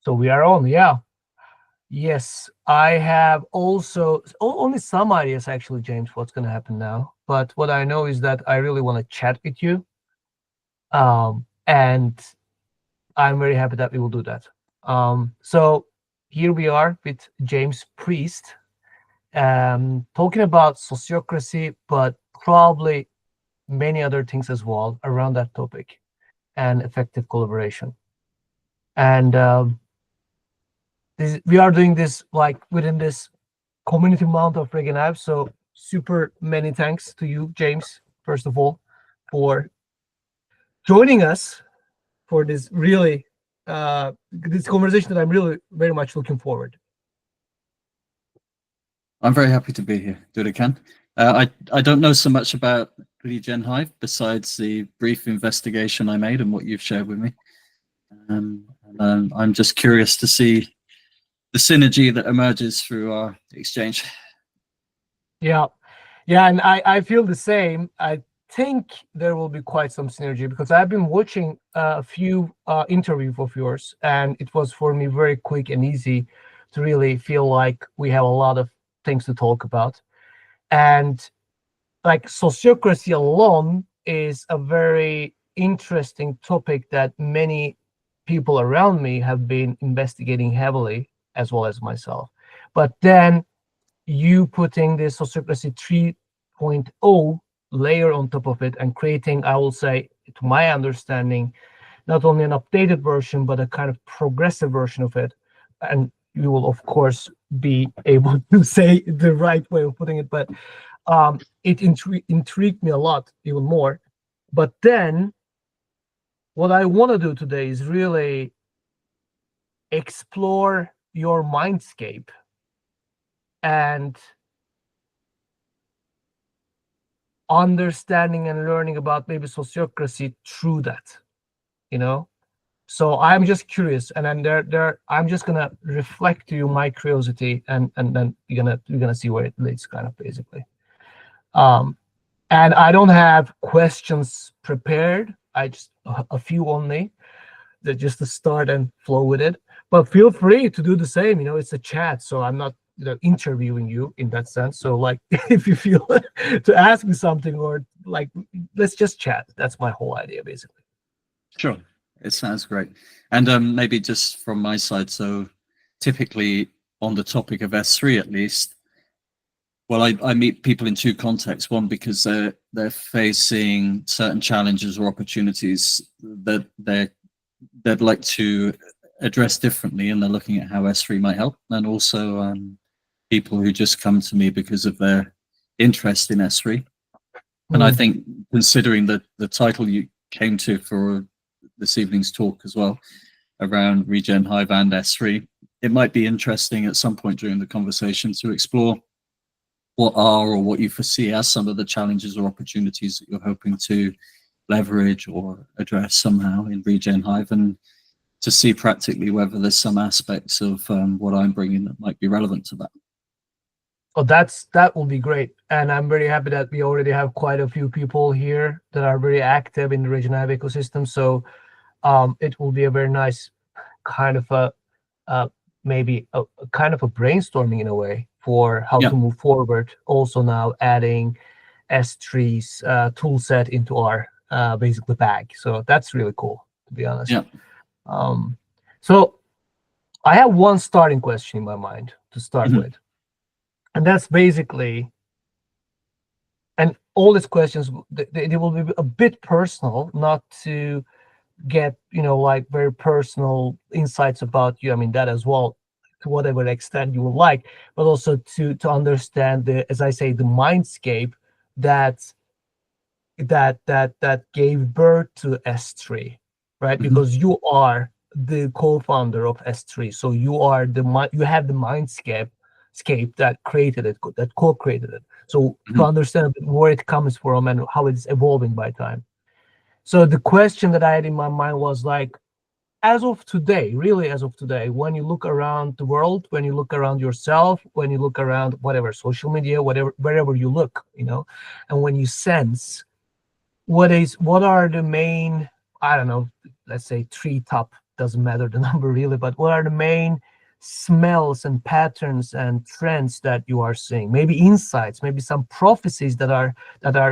So we are on, yeah. Yes, I have also only some ideas actually, James, what's going to happen now. But what I know is that I really want to chat with you. And I'm very happy that we will do that. So here we are with James Priest, talking about sociocracy, but probably many other things as well around that topic and effective collaboration. And we are doing this like within this community amount of RegenHive. So super many thanks to you, James, first of all, for joining us for this really this conversation that I'm really very much looking forward. I'm very happy to be here, Durukan. I don't know so much about RegenHive besides the brief investigation I made and what you've shared with me. I'm just curious to see the synergy that emerges through our exchange. Yeah, and I feel the same. I think there will be quite some synergy because I've been watching a few interviews of yours, and it was for me very quick and easy to really feel like we have a lot of things to talk about. And like sociocracy alone is a very interesting topic that many people around me have been investigating heavily, as well as myself. But then you putting the sociocracy 3.0 layer on top of it and creating, I will say, to my understanding, not only an updated version, but a kind of progressive version of it. And you will, of course, be able to say the right way of putting it, but it intrigued me a lot, even more. But then what I want to do today is really explore your mindscape and understanding and learning about maybe sociocracy through that, you know. So I'm just curious, and then I'm just gonna reflect to you my curiosity, and then you're gonna see where it leads, kind of basically. And I don't have questions prepared. I just a few only, that just to start and flow with it. But feel free to do the same. You know, it's a chat, so I'm not interviewing you in that sense. So like, if you feel to ask me something, or like, let's just chat. That's my whole idea, basically. Sure, it sounds great. And maybe just from my side, so typically on the topic of S3 at least, well, I meet people in two contexts. One, because they're facing certain challenges or opportunities that they'd like to address differently, and they're looking at how S3 might help. And also people who just come to me because of their interest in S3. And I think, considering the title you came to for this evening's talk as well, around RegenHive and S3, it might be interesting at some point during the conversation to explore what are or what you foresee as some of the challenges or opportunities that you're hoping to leverage or address somehow in RegenHive, and to see practically whether there's some aspects of what I'm bringing that might be relevant to that. Oh, that will be great. And I'm very happy that we already have quite a few people here that are very active in the RegenHive ecosystem. So it will be a very nice kind of maybe a kind of a brainstorming in a way for how to move forward. Also now adding S3's tool set into our basically bag. So that's really cool, to be honest. Yeah. So I have one starting question in my mind to start with. And that's basically, and all these questions, they will be a bit personal, not to get, like very personal insights about you. I mean, that as well, to whatever extent you would like, but also to understand the, as I say, the mindscape that gave birth to S3, right? Because you are the co-founder of S3, so you have the mindscape that created it, that co-created it. So to understand a bit where it comes from and how it's evolving by time. So the question that I had in my mind was like, as of today, really as of today, when you look around the world, when you look around yourself, when you look around whatever, social media, wherever you look, and when you sense what are the main, I don't know, let's say 3 top doesn't matter the number really, but what are the main smells and patterns and trends that you are seeing? Maybe insights, maybe some prophecies that are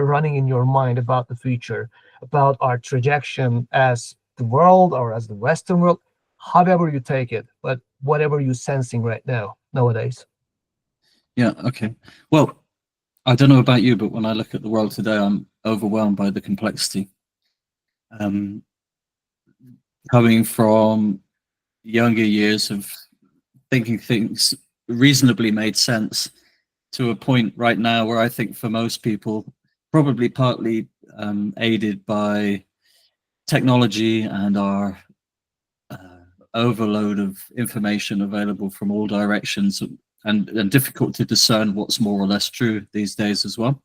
running in your mind about the future, about our trajectory as the world or as the Western world, however you take it, but whatever you're sensing right now nowadays. Yeah, okay. Well, I don't know about you, but when I look at the world today, I'm overwhelmed by the complexity. Um, Coming from younger years of thinking things reasonably made sense to a point right now where I think for most people, probably partly aided by technology and our overload of information available from all directions, and difficult to discern what's more or less true these days as well.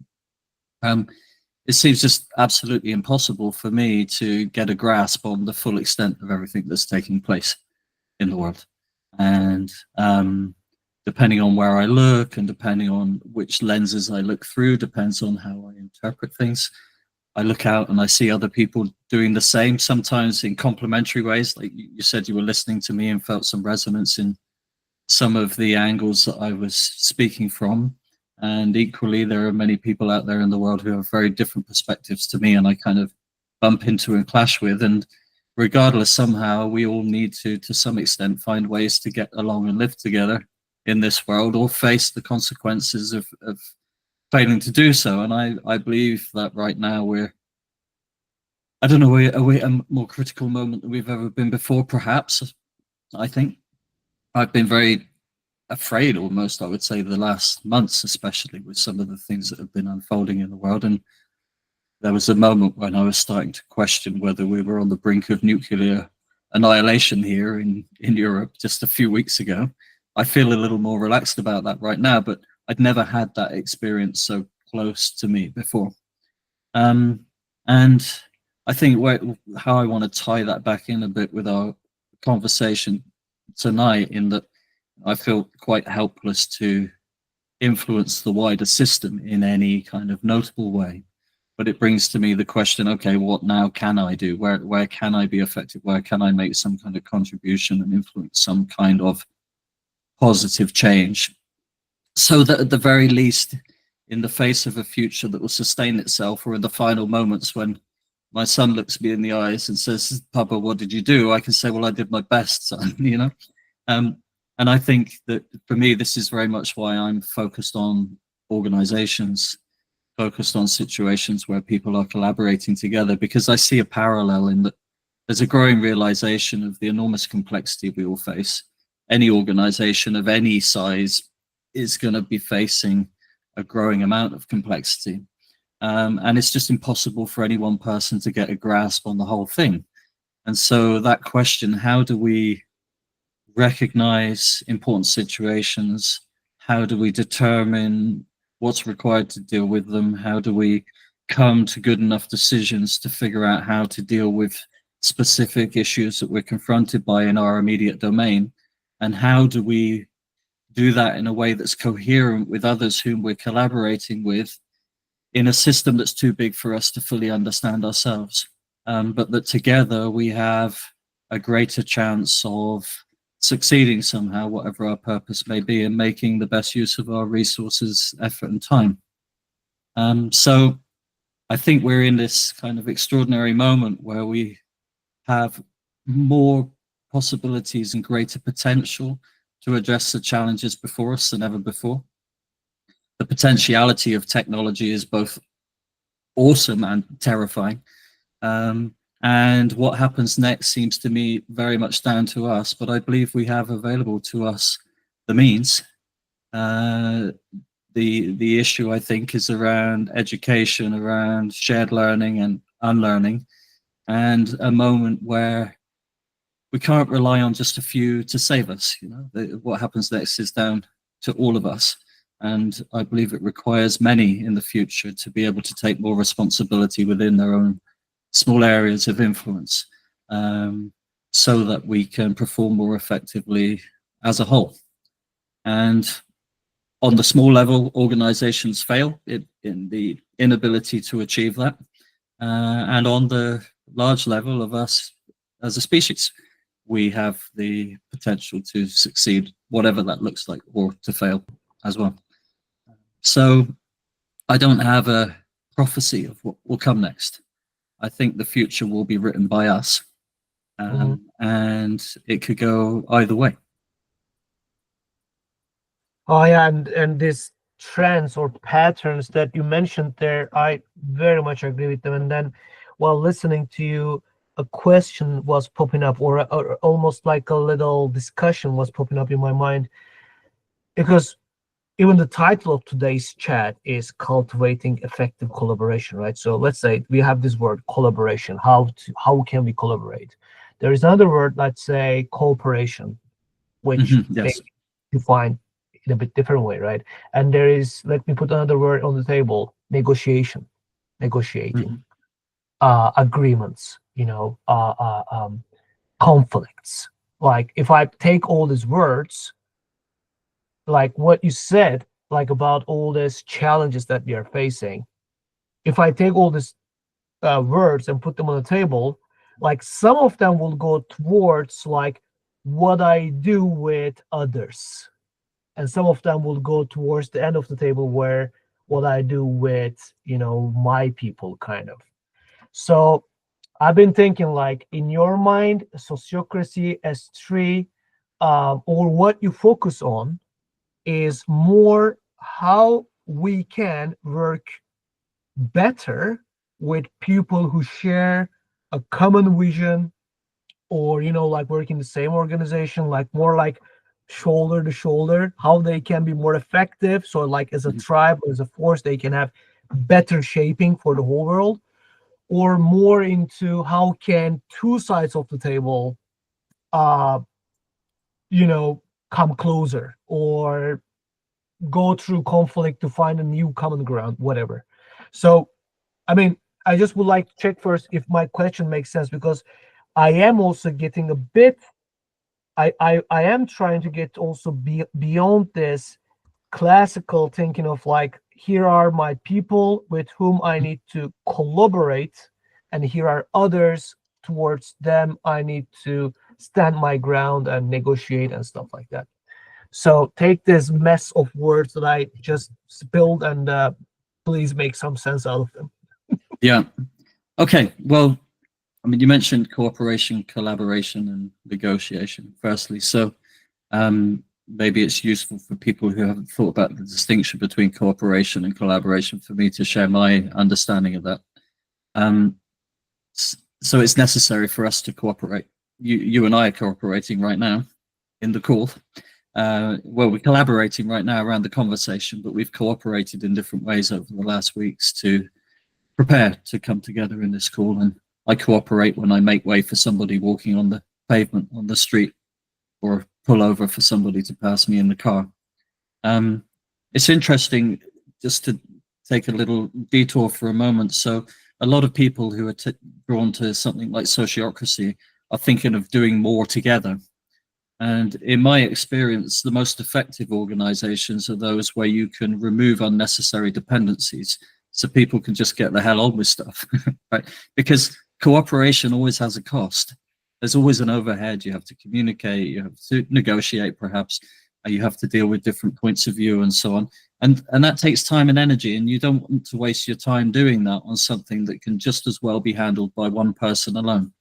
It seems just absolutely impossible for me to get a grasp on the full extent of everything that's taking place in the world. And depending on where I look and depending on which lenses I look through, depends on how I interpret things. I look out and I see other people doing the same, sometimes in complementary ways. Like you said, you were listening to me and felt some resonance in some of the angles that I was speaking from. And equally, there are many people out there in the world who have very different perspectives to me, and I kind of bump into and clash with. And regardless, somehow we all need to some extent, find ways to get along and live together in this world, or face the consequences of failing to do so. And I believe that right now I don't know, we're a more critical moment than we've ever been before, perhaps. I think I've been very afraid, almost, I would say, the last months, especially with some of the things that have been unfolding in the world. And there was a moment when I was starting to question whether we were on the brink of nuclear annihilation here in Europe just a few weeks ago. I feel a little more relaxed about that right now, but I'd never had that experience so close to me before. And I think how I want to tie that back in a bit with our conversation tonight, in that I feel quite helpless to influence the wider system in any kind of notable way. But it brings to me the question, okay, what now can I do? Where can I be effective? Where can I make some kind of contribution and influence some kind of positive change? So that at the very least, in the face of a future that will sustain itself, or in the final moments when my son looks me in the eyes and says, "Papa, what did you do?" I can say, "Well, I did my best, son," you know? And I think that for me, this is very much why I'm focused on organizations, focused on situations where people are collaborating together, because I see a parallel in that there's a growing realization of the enormous complexity we all face. Any organization of any size is going to be facing a growing amount of complexity. And it's just impossible for any one person to get a grasp on the whole thing. And so that question, how do we recognize important situations? How do we determine what's required to deal with them? How do we come to good enough decisions to figure out how to deal with specific issues that we're confronted by in our immediate domain? And how do we do that in a way that's coherent with others whom we're collaborating with, in a system that's too big for us to fully understand ourselves, but that together we have a greater chance of succeeding somehow, whatever our purpose may be, and making the best use of our resources, effort, and time. So I think we're in this kind of extraordinary moment where we have more possibilities and greater potential to address the challenges before us than ever before. The potentiality of technology is both awesome and terrifying. And what happens next seems to me very much down to us, but I believe we have available to us the means. The issue, I think, is around education, around shared learning and unlearning, and a moment where we can't rely on just a few to save us. You know, what happens next is down to all of us. And I believe it requires many in the future to be able to take more responsibility within their own small areas of influence, so that we can perform more effectively as a whole. And on the small level, organizations fail in the inability to achieve that. And on the large level of us as a species, we have the potential to succeed, whatever that looks like, or to fail as well. So I don't have a prophecy of what will come next. I think the future will be written by us, and it could go either way. Oh yeah, and this trends or patterns that you mentioned there, I very much agree with them. And then while listening to you, a question was popping up, or almost like a little discussion was popping up in my mind, because even the title of today's chat is cultivating effective collaboration, right? So let's say we have this word collaboration. How can we collaborate? There is another word, let's say cooperation, which they Yes. define in a bit different way, right? And there is, let me put another word on the table, negotiation, negotiating, agreements, conflicts. Like if I take all these words, like what you said, like about all these challenges that we are facing, if I take all these words and put them on the table, like some of them will go towards like what I do with others, and some of them will go towards the end of the table where what I do with my people, kind of. So I've been thinking, like, in your mind, sociocracy S3, or what you focus on is more how we can work better with people who share a common vision, or like work in the same organization, like more like shoulder to shoulder, how they can be more effective, so like as a tribe or as a force they can have better shaping for the whole world, or more into how can two sides of the table uh come closer, or go through conflict to find a new common ground, whatever. So I mean, I just would like to check first if my question makes sense, because I am also getting a bit, I am trying to get also beyond this classical thinking of like, here are my people with whom I need to collaborate, and here are others towards them I need to stand my ground and negotiate and stuff like that. So take this mess of words that I just spilled, and please make some sense out of them. Yeah. Okay. Well, I mean, you mentioned cooperation, collaboration, and negotiation, firstly. So maybe it's useful for people who haven't thought about the distinction between cooperation and collaboration for me to share my understanding of that. So it's necessary for us to cooperate. You and I are cooperating right now in the call. Well, we're collaborating right now around the conversation, but we've cooperated in different ways over the last weeks to prepare to come together in this call. And I cooperate when I make way for somebody walking on the pavement on the street, or pull over for somebody to pass me in the car. It's interesting, just to take a little detour for a moment. So a lot of people who are drawn to something like sociocracy are thinking of doing more together. And in my experience, the most effective organizations are those where you can remove unnecessary dependencies, so people can just get the hell on with stuff, right? Because cooperation always has a cost. There's always an overhead. You have to communicate, you have to negotiate, perhaps, you have to deal with different points of view and so on. And that takes time and energy, and you don't want to waste your time doing that on something that can just as well be handled by one person alone.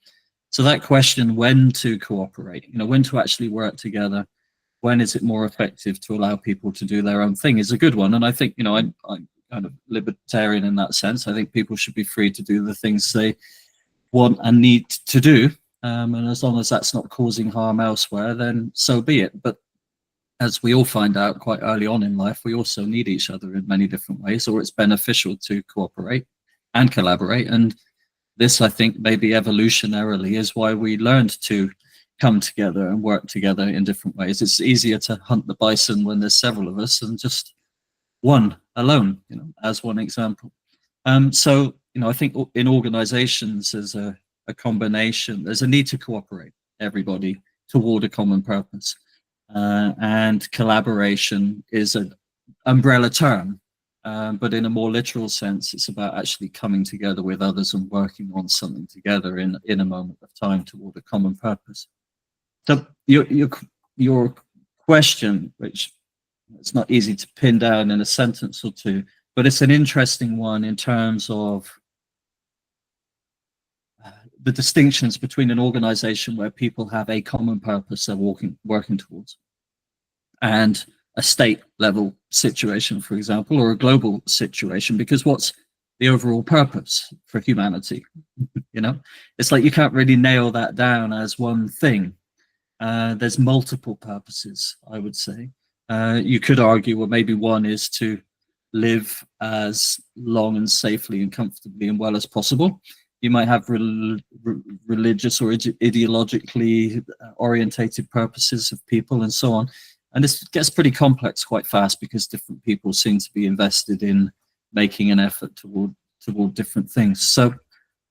So that question, when to cooperate, when to actually work together, when is it more effective to allow people to do their own thing, is a good one. And I think, I'm kind of libertarian in that sense. I think people should be free to do the things they want and need to do. And as long as that's not causing harm elsewhere, then so be it. But as we all find out quite early on in life, we also need each other in many different ways, or it's beneficial to cooperate and collaborate. And this, I think, maybe evolutionarily is why we learned to come together and work together in different ways. It's easier to hunt the bison when there's several of us than just one alone, as one example. So, I think in organizations, there's a combination, there's a need to cooperate, everybody, toward a common purpose. And collaboration is an umbrella term, but in a more literal sense, it's about actually coming together with others and working on something together in a moment of time toward a common purpose. So your question, which it's not easy to pin down in a sentence or two, but it's an interesting one in terms of the distinctions between an organization where people have a common purpose they're working towards, and a state level situation, for example, or a global situation, because what's the overall purpose for humanity? You know, it's like you can't really nail that down as one thing. There's multiple purposes, I would say. You could argue, well, maybe one is to live as long and safely and comfortably and well as possible. You might have religious or ideologically orientated purposes of people and so on. And this gets pretty complex quite fast because different people seem to be invested in making an effort toward different things. So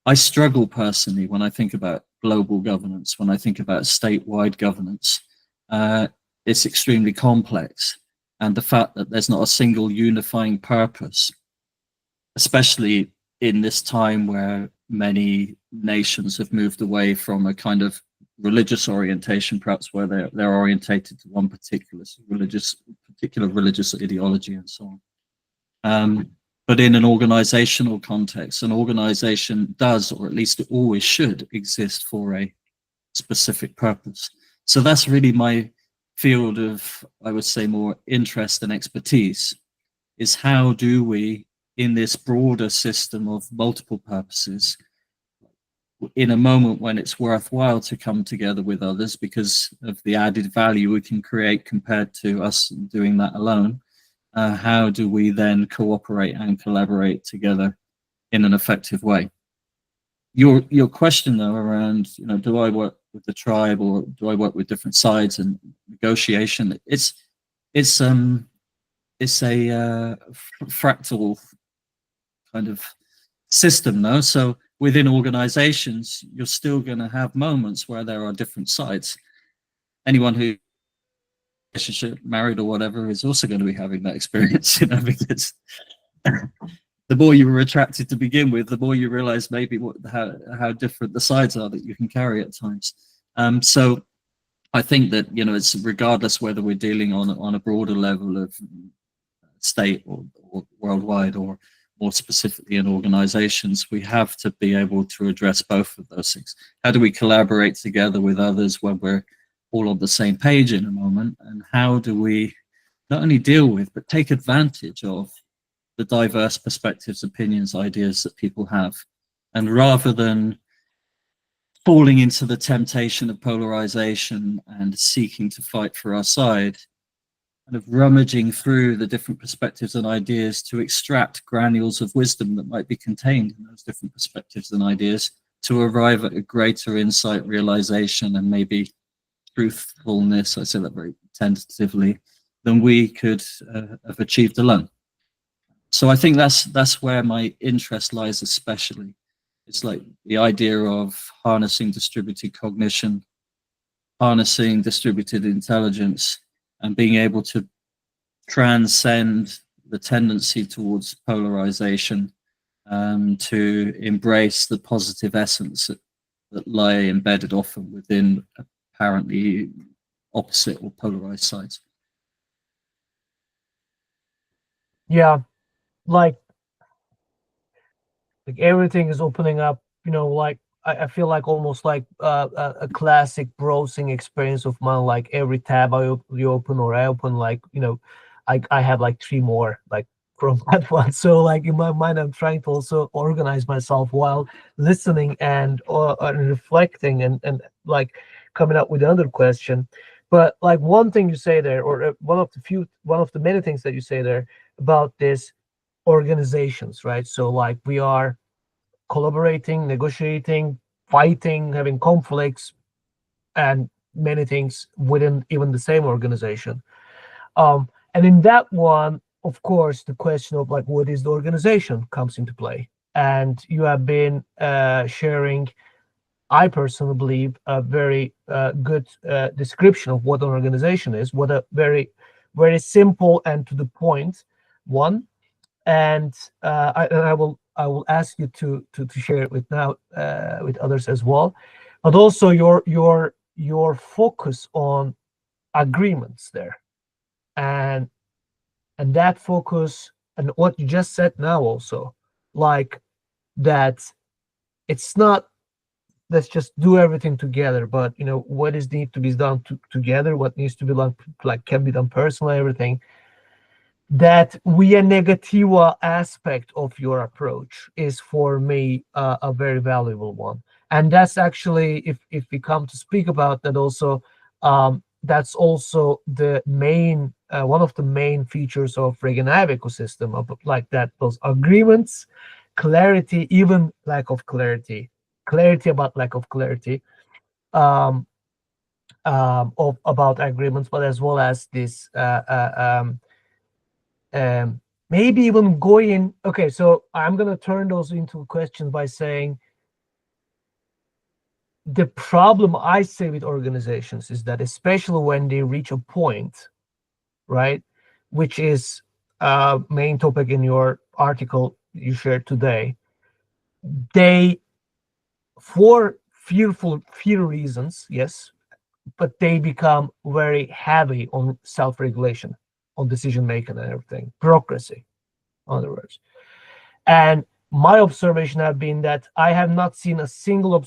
I struggle personally when I think about global governance, when I think about statewide governance. It's extremely complex. And the fact that there's not a single unifying purpose, especially in this time where many nations have moved away from a kind of religious orientation, perhaps where they're orientated to one particular religious ideology and so on. But in an organizational context, an organization does, or at least it always should, exist for a specific purpose. So that's really my field of, I would say, more interest and expertise, is how do we, in this broader system of multiple purposes, in a moment when it's worthwhile to come together with others because of the added value we can create compared to us doing that alone, how do we then cooperate and collaborate together in an effective way? Your question though around, you know, do I work with the tribe or do I work with different sides and negotiation? It's a fractal kind of system though. So within organizations, you're still going to have moments where there are different sides. Anyone who relationship, married or whatever, is also going to be having that experience, you know, because the more you were attracted to begin with, the more you realize maybe how different the sides are that you can carry at times. So I think that, you know, it's regardless whether we're dealing on a broader level of state or worldwide, or more specifically in organizations, we have to be able to address both of those things. How do we collaborate together with others when we're all on the same page in a moment, and how do we not only deal with but take advantage of the diverse perspectives, opinions, ideas that people have, and rather than falling into the temptation of polarization and seeking to fight for our side, kind of rummaging through the different perspectives and ideas to extract granules of wisdom that might be contained in those different perspectives and ideas to arrive at a greater insight, realization, and maybe truthfulness, I say that very tentatively, than we could have achieved alone. So I think that's where my interest lies especially. It's like the idea of harnessing distributed cognition, harnessing distributed intelligence, and being able to transcend the tendency towards polarization, to embrace the positive essence that lie embedded often within apparently opposite or polarized sides. Yeah, like everything is opening up, you know, like I feel like almost like a classic browsing experience of mine. Like every tab you open, or I open, like, you know, I have like 3 more like from that one. So like in my mind, I'm trying to also organize myself while listening and reflecting and like coming up with another question. But like one thing you say there, or one of the many things that you say there about this organizations, right? So like we are collaborating, negotiating, fighting, having conflicts, and many things within even the same organization. And in that one, of course, the question of like what is the organization comes into play. And you have been sharing, I personally believe, a very good description of what an organization is. What a very, very simple and to the point one. And I will ask you to share it with now with others as well. But also your your focus on agreements there, and that focus, and what you just said now also, like that it's not let's just do everything together, but what is need to be done together, what needs to be done, like can be done personally, everything. That via negativa aspect of your approach is for me a very valuable one. And that's actually, if we come to speak about that also, that's also the main one of the main features of RegenHive ecosystem, of like that, those agreements, clarity, even lack of clarity, clarity about lack of clarity, um, of about agreements, but as well as this maybe even going. Okay, so I'm going to turn those into questions by saying the problem I say with organizations is that, especially when they reach a point, right, which is main topic in your article you shared today, they, for fear reasons, yes, but they become very heavy on self-regulation, on decision making and everything, bureaucracy, in other words. And my observation have been that I have not seen a single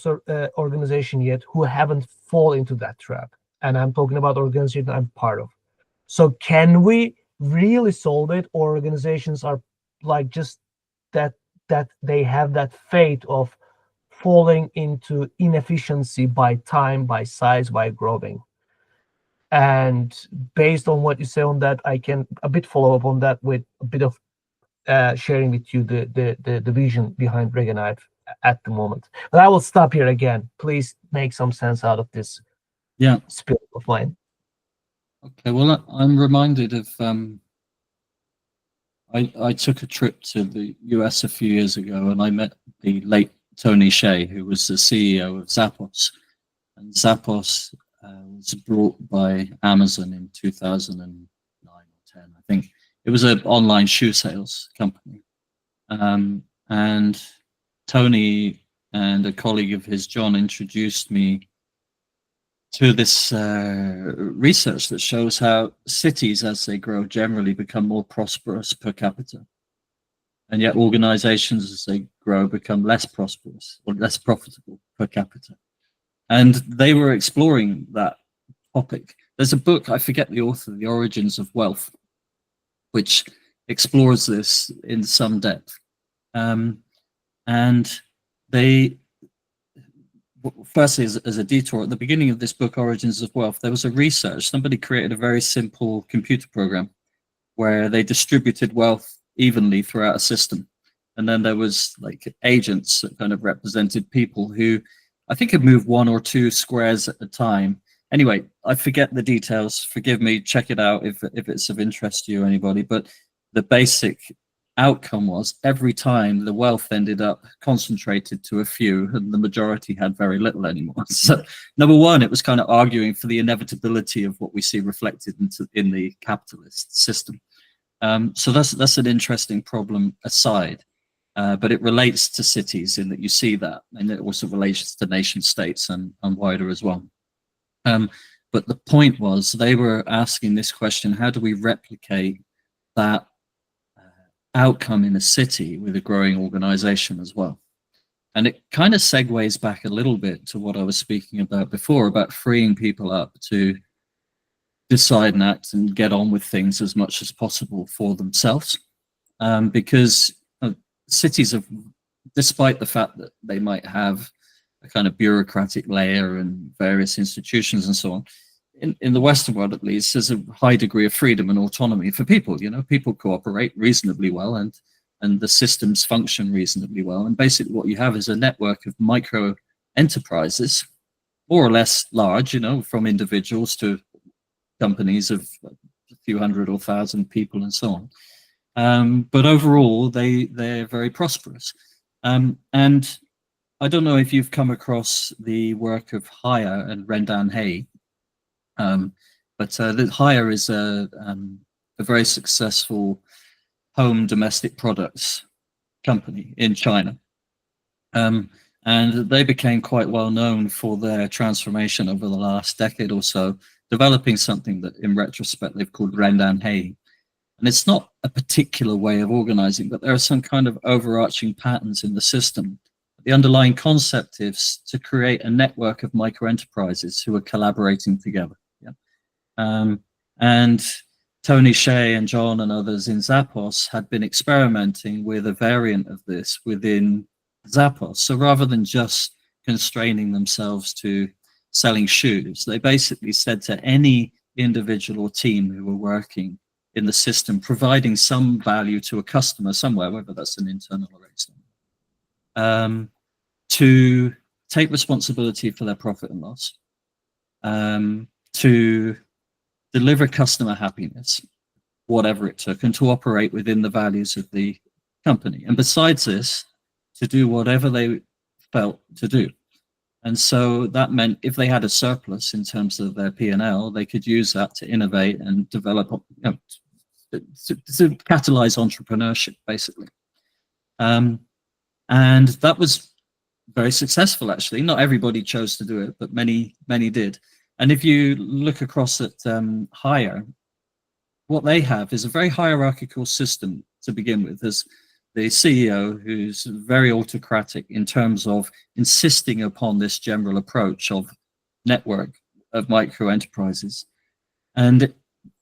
organization yet who haven't fall into that trap. And I'm talking about organizations I'm part of. So can we really solve it, or organizations are like just that they have that fate of falling into inefficiency by time, by size, by growing? And based on what you say on that, I can a bit follow up on that with a bit of sharing with you the vision behind RegenHive at the moment. But I will stop here again. Please make some sense out of this spirit of mine. Okay, well, I'm reminded of I took a trip to the US a few years ago, and I met the late Tony Hsieh, who was the CEO of Zappos. And Zappos was brought by Amazon in 2009 or 10, I think. It was an online shoe sales company. And Tony and a colleague of his, John, introduced me to this research that shows how cities, as they grow, generally become more prosperous per capita. And yet organizations, as they grow, become less prosperous or less profitable per capita. And they were exploring that topic. There's a book, I forget the author, The Origins of Wealth, which explores this in some depth. And they, firstly, as a detour, at the beginning of this book, Origins of Wealth, there was a research. Somebody created a very simple computer program where they distributed wealth evenly throughout a system. And then there was like agents that kind of represented people who I think had moved 1 or 2 squares at a time. Anyway, I forget the details. Forgive me, check it out if it's of interest to you, anybody. But the basic outcome was every time the wealth ended up concentrated to a few, and the majority had very little anymore. So number one, it was kind of arguing for the inevitability of what we see reflected in the capitalist system. So that's an interesting problem aside, but it relates to cities in that you see that, and it also relates to nation states and wider as well. But the point was they were asking this question: how do we replicate that outcome in a city with a growing organization as well? And it kind of segues back a little bit to what I was speaking about before, about freeing people up to decide and act and get on with things as much as possible for themselves. Because cities have, despite the fact that they might have a kind of bureaucratic layer and various institutions and so on, in the Western world at least, there's a high degree of freedom and autonomy for people. You know, people cooperate reasonably well, and the systems function reasonably well. And basically what you have is a network of micro enterprises, more or less large, you know, from individuals to companies of a few hundred or thousand people and so on. But overall, they're very prosperous. And I don't know if you've come across the work of Hire and RegenHive, but Hire is a very successful home domestic products company in China. And they became quite well known for their transformation over the last decade or so, developing something that in retrospect they've called RegenHive. And it's not a particular way of organizing, but there are some kind of overarching patterns in the system. The underlying concept is to create a network of micro-enterprises who are collaborating together. Yeah? And Tony Shea and John and others in Zappos had been experimenting with a variant of this within Zappos. So rather than just constraining themselves to selling shoes, they basically said to any individual or team who were working in the system, providing some value to a customer somewhere, whether that's an internal or external, to take responsibility for their profit and loss, to deliver customer happiness, whatever it took, and to operate within the values of the company. And besides this, to do whatever they felt to do. And so that meant if they had a surplus in terms of their P&L, they could use that to innovate and develop, to catalyze entrepreneurship, basically. And that was very successful, actually. Not everybody chose to do it, but many did. And if you look across at Hire, what they have is a very hierarchical system to begin with. There's the CEO, who's very autocratic in terms of insisting upon this general approach of network of micro enterprises. And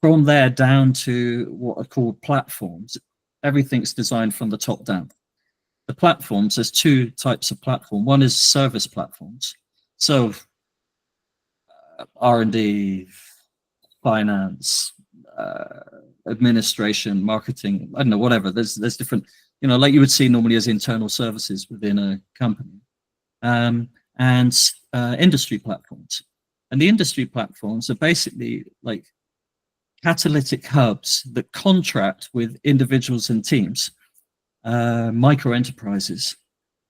from there down to what are called platforms, everything's designed from the top down. The platforms, there's two types of platform. One is service platforms. So R&D, finance, administration, marketing, I don't know, whatever. There's different, like you would see normally as internal services within a company, and industry platforms. And the industry platforms are basically like catalytic hubs that contract with individuals and teams, micro enterprises,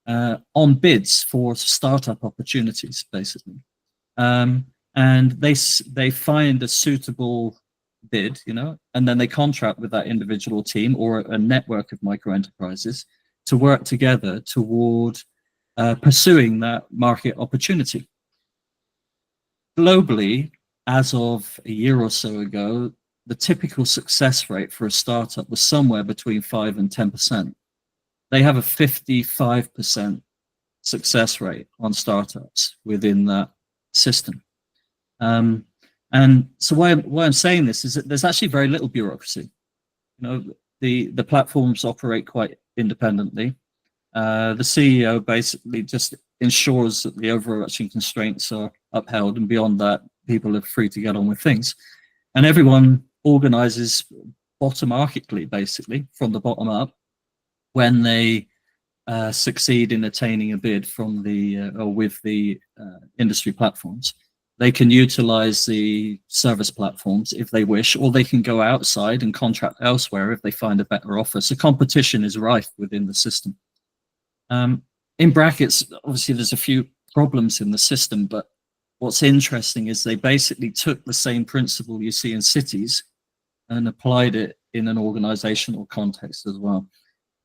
on bids for startup opportunities, basically. And they find a suitable bid, and then they contract with that individual team or a network of micro enterprises to work together toward pursuing that market opportunity. Globally, as of a year or so ago, the typical success rate for a startup was somewhere between 5 and 10%. They have a 55% success rate on startups within that system. And so why I'm saying this is that there's actually very little bureaucracy. The platforms operate quite independently. The CEO basically just ensures that the overarching constraints are upheld, and beyond that, people are free to get on with things. And everyone organizes bottom-archically, basically, from the bottom up, when they succeed in attaining a bid from or with the industry platforms. They can utilize the service platforms if they wish, or they can go outside and contract elsewhere if they find a better offer. So competition is rife within the system. In brackets, obviously, there's a few problems in the system, but what's interesting is they basically took the same principle you see in cities and applied it in an organizational context as well.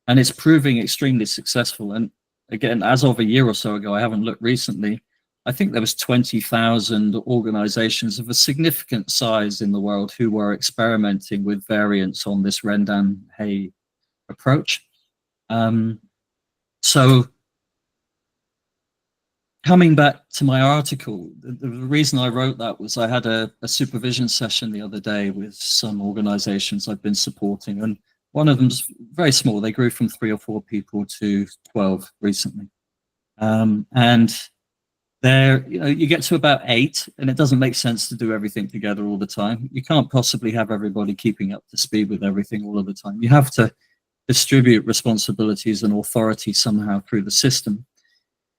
And it's proving extremely successful. And again, as of a year or so ago, I haven't looked recently, I think there was 20,000 organizations of a significant size in the world who were experimenting with variants on this RegenHive approach. So coming back to my article, the reason I wrote that was I had a supervision session the other day with some organizations I've been supporting, and one of them's very small. They grew from 3 or 4 people to 12 recently. And there, you get to about 8, and it doesn't make sense to do everything together all the time. You can't possibly have everybody keeping up to speed with everything all of the time. You have to distribute responsibilities and authority somehow through the system.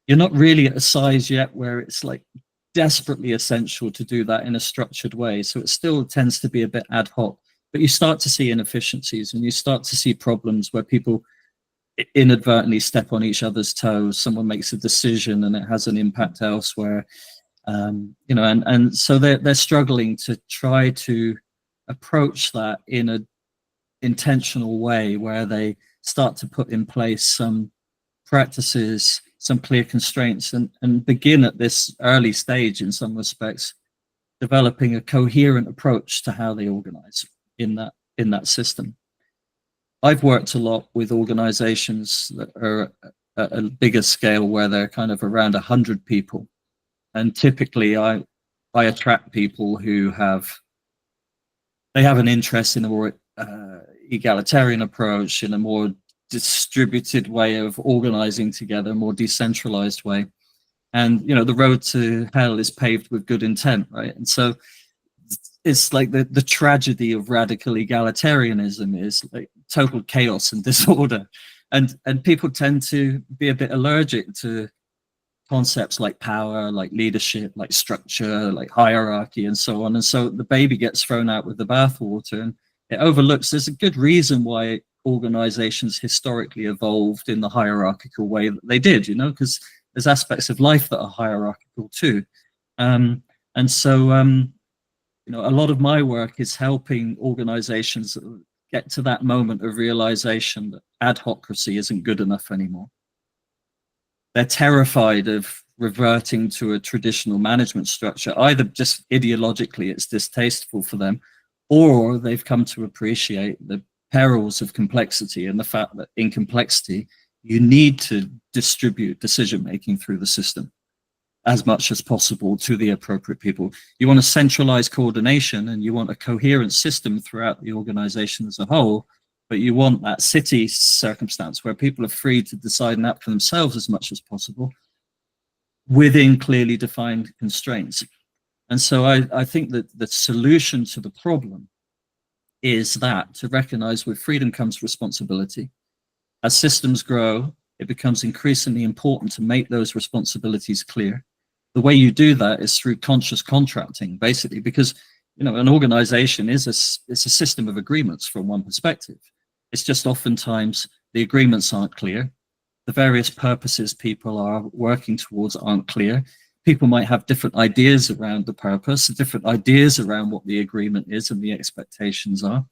You're not really at a size yet where it's like desperately essential to do that in a structured way. So it still tends to be a bit ad hoc, but you start to see inefficiencies and you start to see problems where people inadvertently step on each other's toes. Someone makes a decision and it has an impact elsewhere, and so they're struggling to try to approach that in a intentional way where they start to put in place some practices, some clear constraints, and begin at this early stage, in some respects, developing a coherent approach to how they organize in that system. I've worked a lot with organizations that are at a bigger scale, where they're kind of around 100 people, and typically I attract people who have an interest in a more egalitarian approach, in a more distributed way of organizing together, a more decentralized way. And the road to hell is paved with good intent, right? And so it's like the tragedy of radical egalitarianism is like total chaos and disorder, and people tend to be a bit allergic to concepts like power, like leadership, like structure, like hierarchy, and so on. And so the baby gets thrown out with the bathwater, and it overlooks there's a good reason why organizations historically evolved in the hierarchical way that they did, because there's aspects of life that are hierarchical too. And so, a lot of my work is helping organizations get to that moment of realization that adhocracy isn't good enough anymore. They're terrified of reverting to a traditional management structure. Either just ideologically it's distasteful for them, or they've come to appreciate the perils of complexity and the fact that in complexity, you need to distribute decision-making through the system as much as possible to the appropriate people. You want a centralized coordination, and you want a coherent system throughout the organization as a whole, but you want that city circumstance where people are free to decide and act for themselves as much as possible within clearly defined constraints. And so I think that the solution to the problem is that to recognize with freedom comes responsibility. As systems grow, it becomes increasingly important to make those responsibilities clear. The way you do that is through conscious contracting, basically, because an organization is a system of agreements from one perspective. It's just oftentimes the agreements aren't clear. The various purposes people are working towards aren't clear. People might have different ideas around the purpose, different ideas around what the agreement is and the expectations are.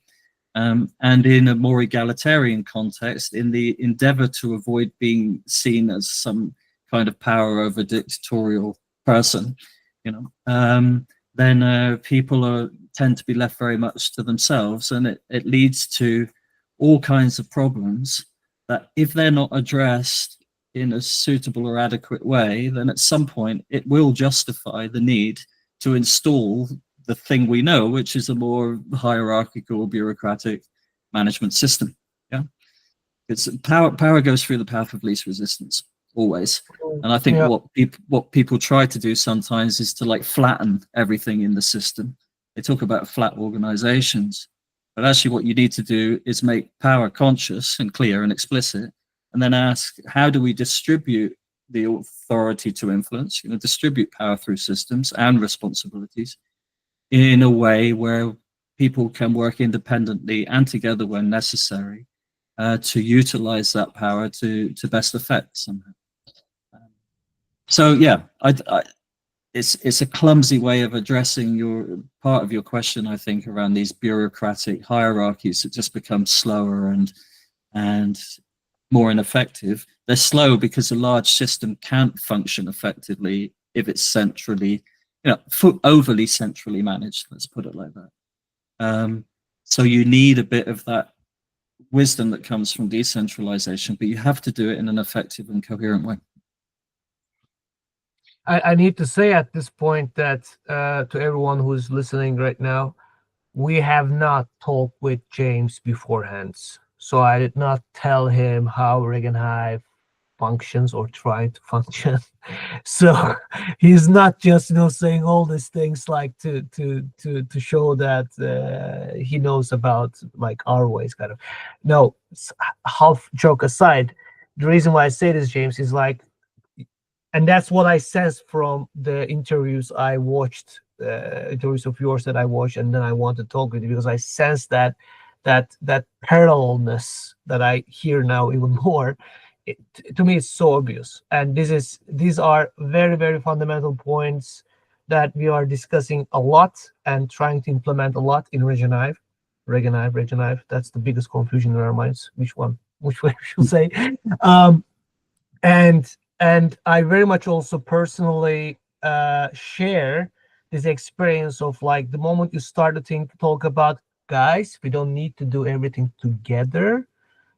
And in a more egalitarian context, in the endeavor to avoid being seen as some kind of power over dictatorial person, then people tend to be left very much to themselves, and it leads to all kinds of problems that, if they're not addressed in a suitable or adequate way, then at some point it will justify the need to install the thing we know, which is a more hierarchical, bureaucratic management system. Yeah, it's power goes through the path of least resistance always. And I think what people try to do sometimes is to flatten everything in the system. They talk about flat organizations, but actually what you need to do is make power conscious and clear and explicit, and then ask, how do we distribute the authority to influence, distribute power through systems and responsibilities in a way where people can work independently and together when necessary to utilize that power to best effect somehow. So yeah, it's a clumsy way of addressing your part of your question, I think, around these bureaucratic hierarchies that just become slower and more ineffective. They're slow because a large system can't function effectively if it's centrally, overly centrally managed, let's put it like that. So you need a bit of that wisdom that comes from decentralization, but you have to do it in an effective and coherent way. I need to say at this point that to everyone who's listening right now, we have not talked with James beforehand. So I did not tell him how RegenHive functions or try to function. So he's not just saying all these things to show that he knows about our ways, kind of. No, half joke aside, the reason why I say this, James, is and that's what I sensed from the interviews I watched, interviews of yours that I watched, and then I want to talk with you because I sense that parallelness that I hear now even more. To me, it's so obvious, and these are very, very fundamental points that we are discussing a lot and trying to implement a lot in RegenHive. RegenHive. That's the biggest confusion in our minds. Which way we should say? And And I very much also personally share this experience of like the moment you start to talk about, guys, we don't need to do everything together.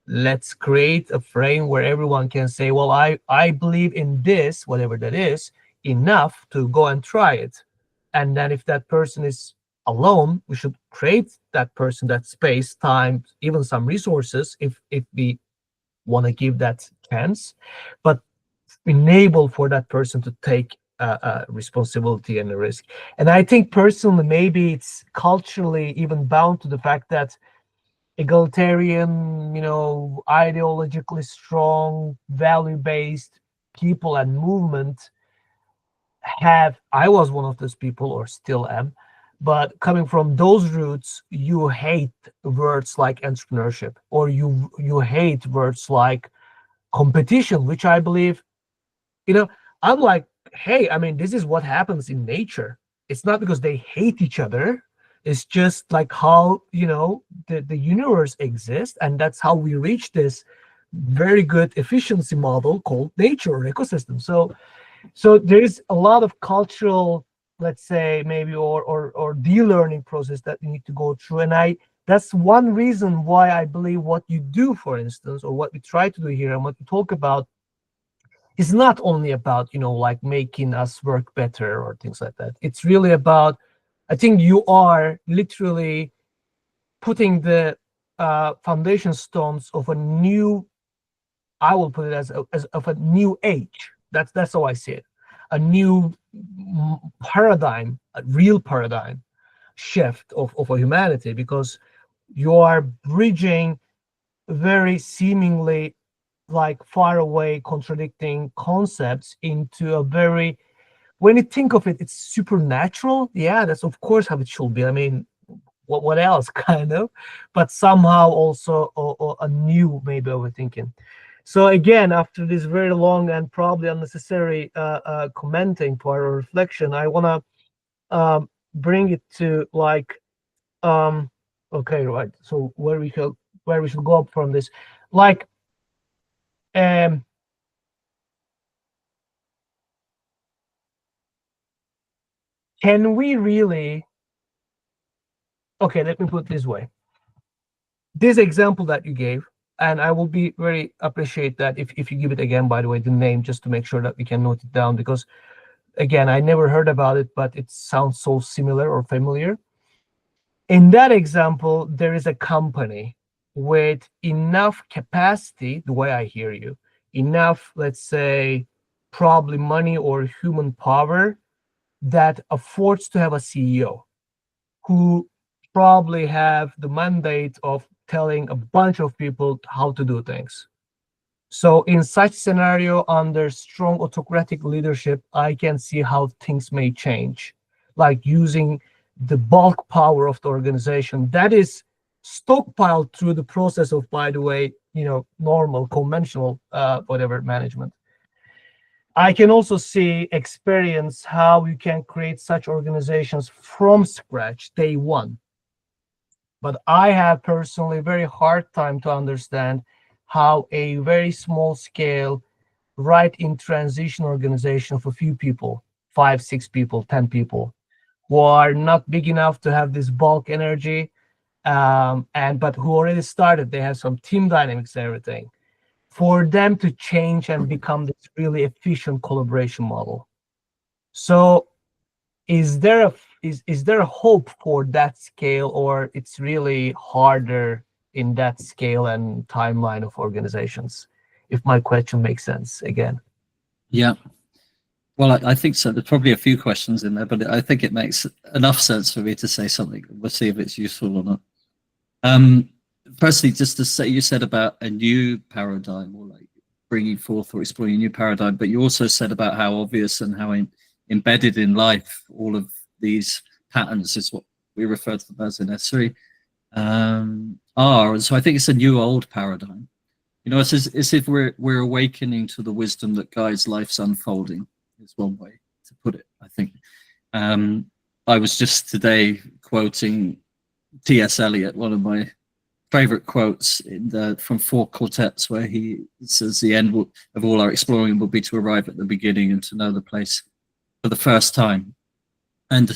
Let's create a frame where everyone can say, well, I believe in this, whatever that is, enough to go and try it. And then if that person is alone, we should create that person that space, time, even some resources if we want to give that chance, but enable for that person to take responsibility and a risk. And I think personally, maybe it's culturally even bound to the fact that egalitarian, ideologically strong, value-based people and movement have, I was one of those people or still am, but coming from those roots, you hate words like entrepreneurship, or you hate words like competition, which I believe, you know, I'm like, hey, I mean, this is what happens in nature. It's not because they hate each other. It's just like how, the universe exists. And that's how we reach this very good efficiency model called nature or ecosystem. So there's a lot of cultural, let's say, maybe or de-learning process that you need to go through. And that's one reason why I believe what you do, for instance, or what we try to do here and what we talk about is not only about, like making us work better or things like that. It's really about, I think you are literally putting the foundation stones of a new, I will put it as of a new age. That's how I see it. A new paradigm, a real paradigm shift of a humanity, because you are bridging very seemingly like far away contradicting concepts into a very, when you think of it, it's supernatural. Yeah, that's of course how it should be. I mean, what else kind of, but somehow also a new maybe overthinking. So again, after this very long and probably unnecessary commenting part or reflection, I want to bring it to like, um okay, right, so where we should go up from this, like, um can we really, okay, let me put it this way. This example that you gave, and I will be very appreciate that if you give it again, by the way, the name, just to make sure that we can note it down, because again, I never heard about it, but it sounds so similar or familiar. In that example, there is a company with enough capacity, the way I hear you, enough, let's say, probably money or human power that affords to have a CEO who probably have the mandate of telling a bunch of people how to do things. So in such scenario, under strong autocratic leadership, I can see how things may change, like using the bulk power of the organization that is stockpiled through the process of, by the way, normal, conventional, whatever management. I can also see, experience how you can create such organizations from scratch, day one. But I have personally very hard time to understand how a very small scale, right in transition organization of a few people, 5, 6 people, 10 people, who are not big enough to have this bulk energy, and but who already started, they have some team dynamics and everything, for them to change and become this really efficient collaboration model. So is there a hope for that scale, or it's really harder in that scale and timeline of organizations, if my question makes sense again? Yeah. Well, I think so. There's probably a few questions in there, but I think it makes enough sense for me to say something. We'll see if it's useful or not. Firstly, just to say, you said about a new paradigm, or like bringing forth or exploring a new paradigm, but you also said about how obvious and how embedded in life all of these patterns is what we refer to them as in S3 are. And so I think it's a new old paradigm. It's as if we're awakening to the wisdom that guides life's unfolding, is one way to put it, I think. I was just today quoting T.S. Eliot, one of my favorite quotes from Four Quartets, where he says the end of all our exploring will be to arrive at the beginning and to know the place for the first time. And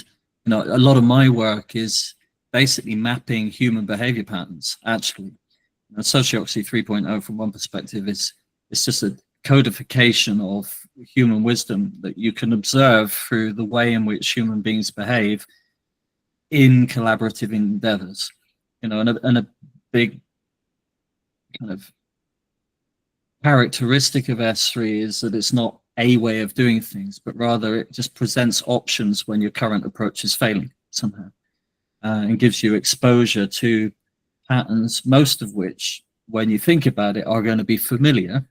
you know, a lot of my work is basically mapping human behavior patterns. Actually, you know, Sociocracy 3.0, from one perspective, is it's just a codification of human wisdom that you can observe through the way in which human beings behave in collaborative endeavors. You know, and a big kind of characteristic of S3 is that it's not a way of doing things, but rather it just presents options when your current approach is failing somehow, and gives you exposure to patterns, most of which, when you think about it, are going to be familiar.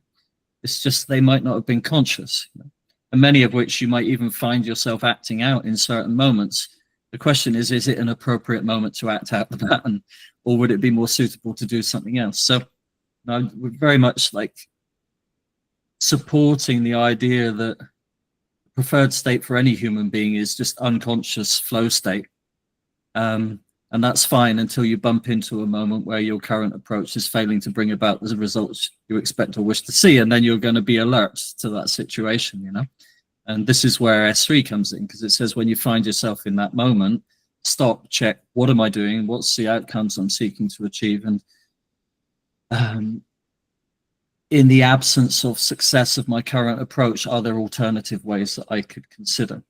It's just they might not have been conscious, you know? And many of which you might even find yourself acting out in certain moments. The question is it an appropriate moment to act out the pattern, or would it be more suitable to do something else? So we're very much like supporting the idea that the preferred state for any human being is just unconscious flow state. And that's fine until you bump into a moment where your current approach is failing to bring about the results you expect or wish to see, and then you're going to be alert to that situation, you know. And this is where S3 comes in, because it says when you find yourself in that moment, stop, check, what am I doing? What's the outcomes I'm seeking to achieve? And in the absence of success of my current approach, are there alternative ways that I could consider?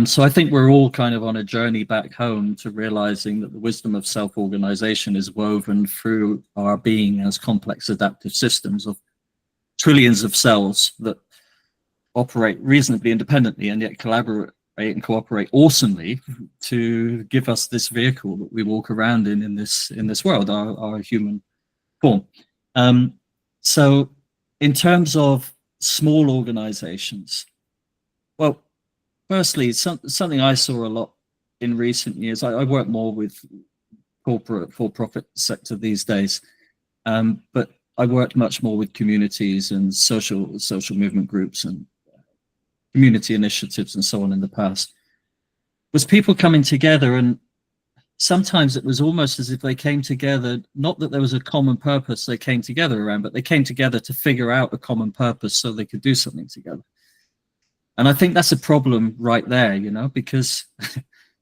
So I think we're all kind of on a journey back home to realizing that the wisdom of self-organization is woven through our being as complex adaptive systems of trillions of cells that operate reasonably independently and yet collaborate and cooperate awesomely to give us this vehicle that we walk around in this world, our human form. So in terms of small organizations, well, firstly, something I saw a lot in recent years, I work more with corporate for-profit sector these days, but I worked much more with communities and social movement groups and community initiatives and so on in the past, was people coming together, and sometimes it was almost as if they came together, not that there was a common purpose they came together around, but they came together to figure out a common purpose so they could do something together. And I think that's a problem right there, you know, because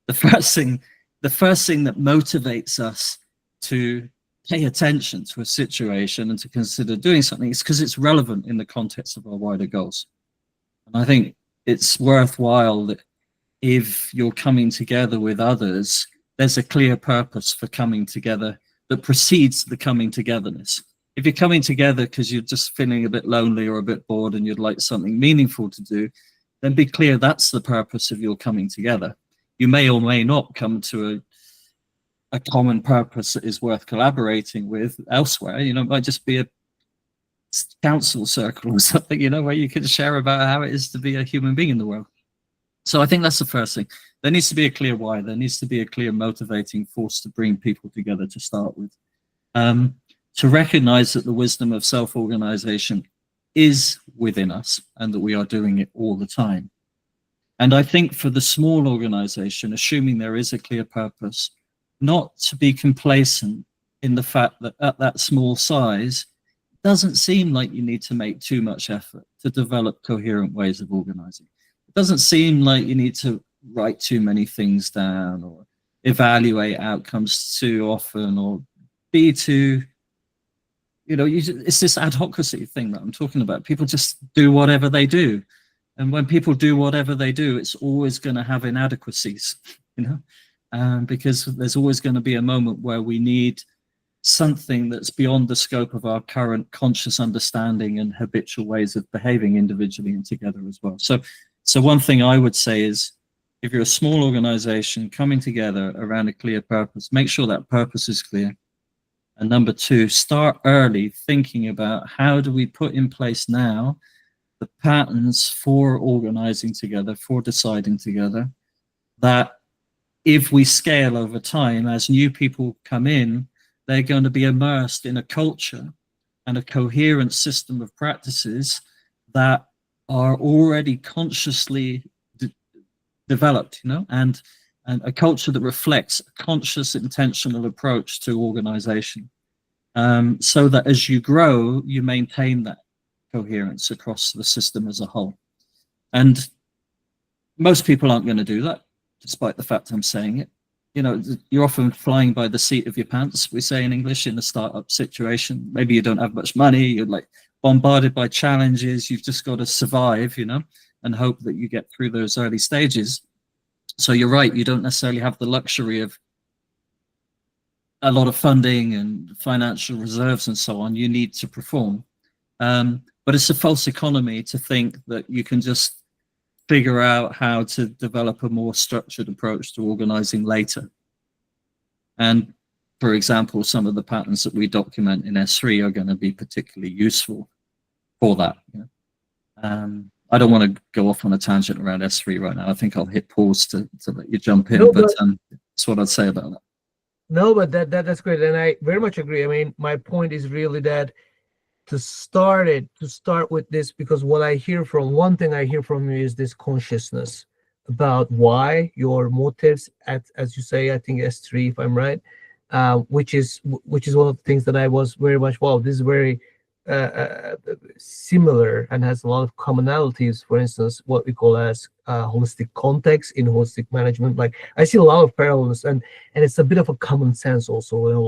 the first thing that motivates us to pay attention to a situation and to consider doing something is because it's relevant in the context of our wider goals. And I think it's worthwhile that if you're coming together with others, there's a clear purpose for coming together that precedes the coming togetherness. If you're coming together because you're just feeling a bit lonely or a bit bored and you'd like something meaningful to do, then be clear that's the purpose of your coming together. You may or may not come to a common purpose that is worth collaborating with elsewhere. You know, it might just be a council circle or something, you know, where you can share about how it is to be a human being in the world. So I think that's the first thing. There needs to be a clear why. There needs to be a clear motivating force to bring people together to start with. To recognize that the wisdom of self-organization is within us and that we are doing it all the time. And I think for the small organization, assuming there is a clear purpose, not to be complacent in the fact that at that small size, it doesn't seem like you need to make too much effort to develop coherent ways of organizing. It doesn't seem like you need to write too many things down or evaluate outcomes too often or be too, you know, it's this adhocracy thing that I'm talking about. People just do whatever they do. And when people do whatever they do, it's always going to have inadequacies, you know, because there's always going to be a moment where we need something that's beyond the scope of our current conscious understanding and habitual ways of behaving individually and together as well. So one thing I would say is, if you're a small organization coming together around a clear purpose, make sure that purpose is clear. And number two, start early thinking about how do we put in place now the patterns for organizing together, for deciding together, that if we scale over time, as new people come in, they're going to be immersed in a culture and a coherent system of practices that are already consciously developed, you know, and and a culture that reflects a conscious, intentional approach to organization, so that as you grow, you maintain that coherence across the system as a whole. And most people aren't going to do that, despite the fact I'm saying it. You know, you're often flying by the seat of your pants, we say in English, in a startup situation. Maybe you don't have much money, you're like bombarded by challenges, you've just got to survive, you know, and hope that you get through those early stages. So you're right, you don't necessarily have the luxury of a lot of funding and financial reserves and so on. You need to perform. But it's a false economy to think that you can just figure out how to develop a more structured approach to organizing later. And for example, some of the patterns that we document in S3 are going to be particularly useful for that. I don't want to go off on a tangent around S3 right now. I think I'll hit pause to let you jump in, No, but but that's what I'd say about that. no, but that's great, and I very much agree. I mean, my point is really that to start with this, because what I hear from one thing I hear from you is this consciousness about why your motives at, as you say, I think S3, if I'm right, which is one of the things that I was very much, wow, this is very similar and has a lot of commonalities. For instance, what we call as holistic context in holistic management. Like I see a lot of parallels, and it's a bit of a common sense also, you know,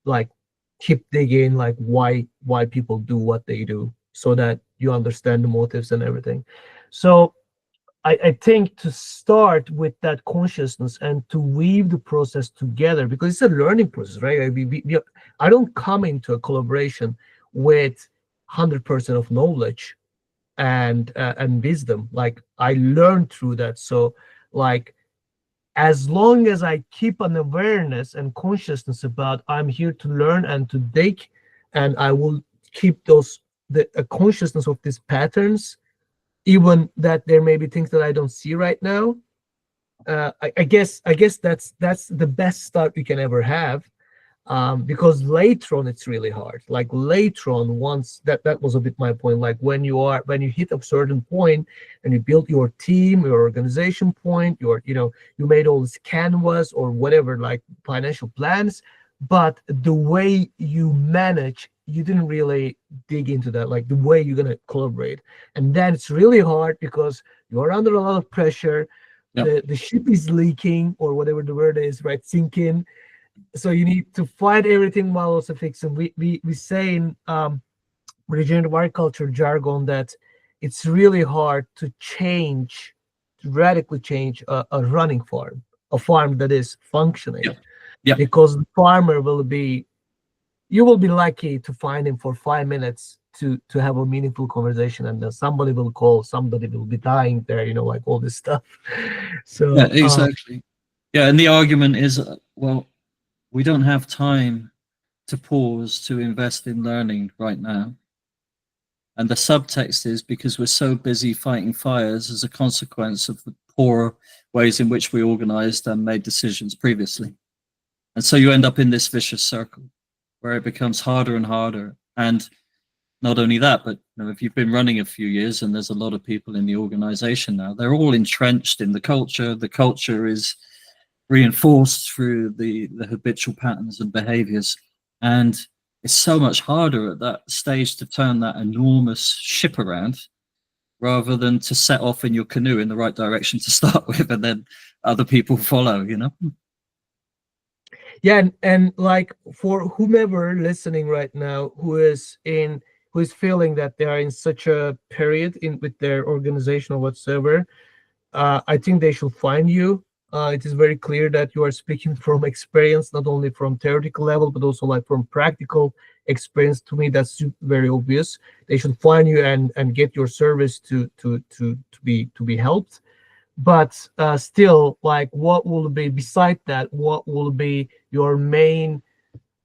like keep digging, like why people do what they do, so that you understand the motives and everything. So I think to start with that consciousness and to weave the process together, because it's a learning process, right? I don't come into a collaboration with 100% of knowledge and wisdom. Like I learned through that. So like as long as I keep an awareness and consciousness about I'm here to learn and to dig, and I will keep those the a consciousness of these patterns, even that there may be things that I don't see right now. I guess that's the best start we can ever have, because later on it's really hard. Like later on, once that was a bit my point. Like when you hit a certain point and you build your team, your organization point, you made all this canvas or whatever, like financial plans, but the way you manage, you didn't really dig into that, like the way you're gonna collaborate, and then it's really hard because you're under a lot of pressure. Yeah. The ship is leaking, or whatever the word is, right, sinking. So you need to fight everything while also fixing. We say in regenerative agriculture jargon that it's really hard to radically change a running farm, a farm that is functioning, Yeah. Yeah. because the farmer you will be lucky to find him for 5 minutes to have a meaningful conversation, and then somebody will call, somebody will be dying there, like all this stuff. Yeah, So exactly. Yeah, and the argument is, well, we don't have time to pause to invest in learning right now. And the subtext is because we're so busy fighting fires as a consequence of the poor ways in which we organized and made decisions previously. And so you end up in this vicious circle where it becomes harder and harder. And not only that, but if you've been running a few years and there's a lot of people in the organization now, they're all entrenched in the culture. The culture is reinforced through the habitual patterns and behaviors. And it's so much harder at that stage to turn that enormous ship around rather than to set off in your canoe in the right direction to start with, and then other people follow. yeah, and like for whomever listening right now who is feeling that they are in such a period in with their organization or whatsoever, I think they should find you. It is very clear that you are speaking from experience, not only from theoretical level, but also like from practical experience. To me, that's very obvious. They should find you and get your service to be helped. But still, like, what will be beside that? What will be your main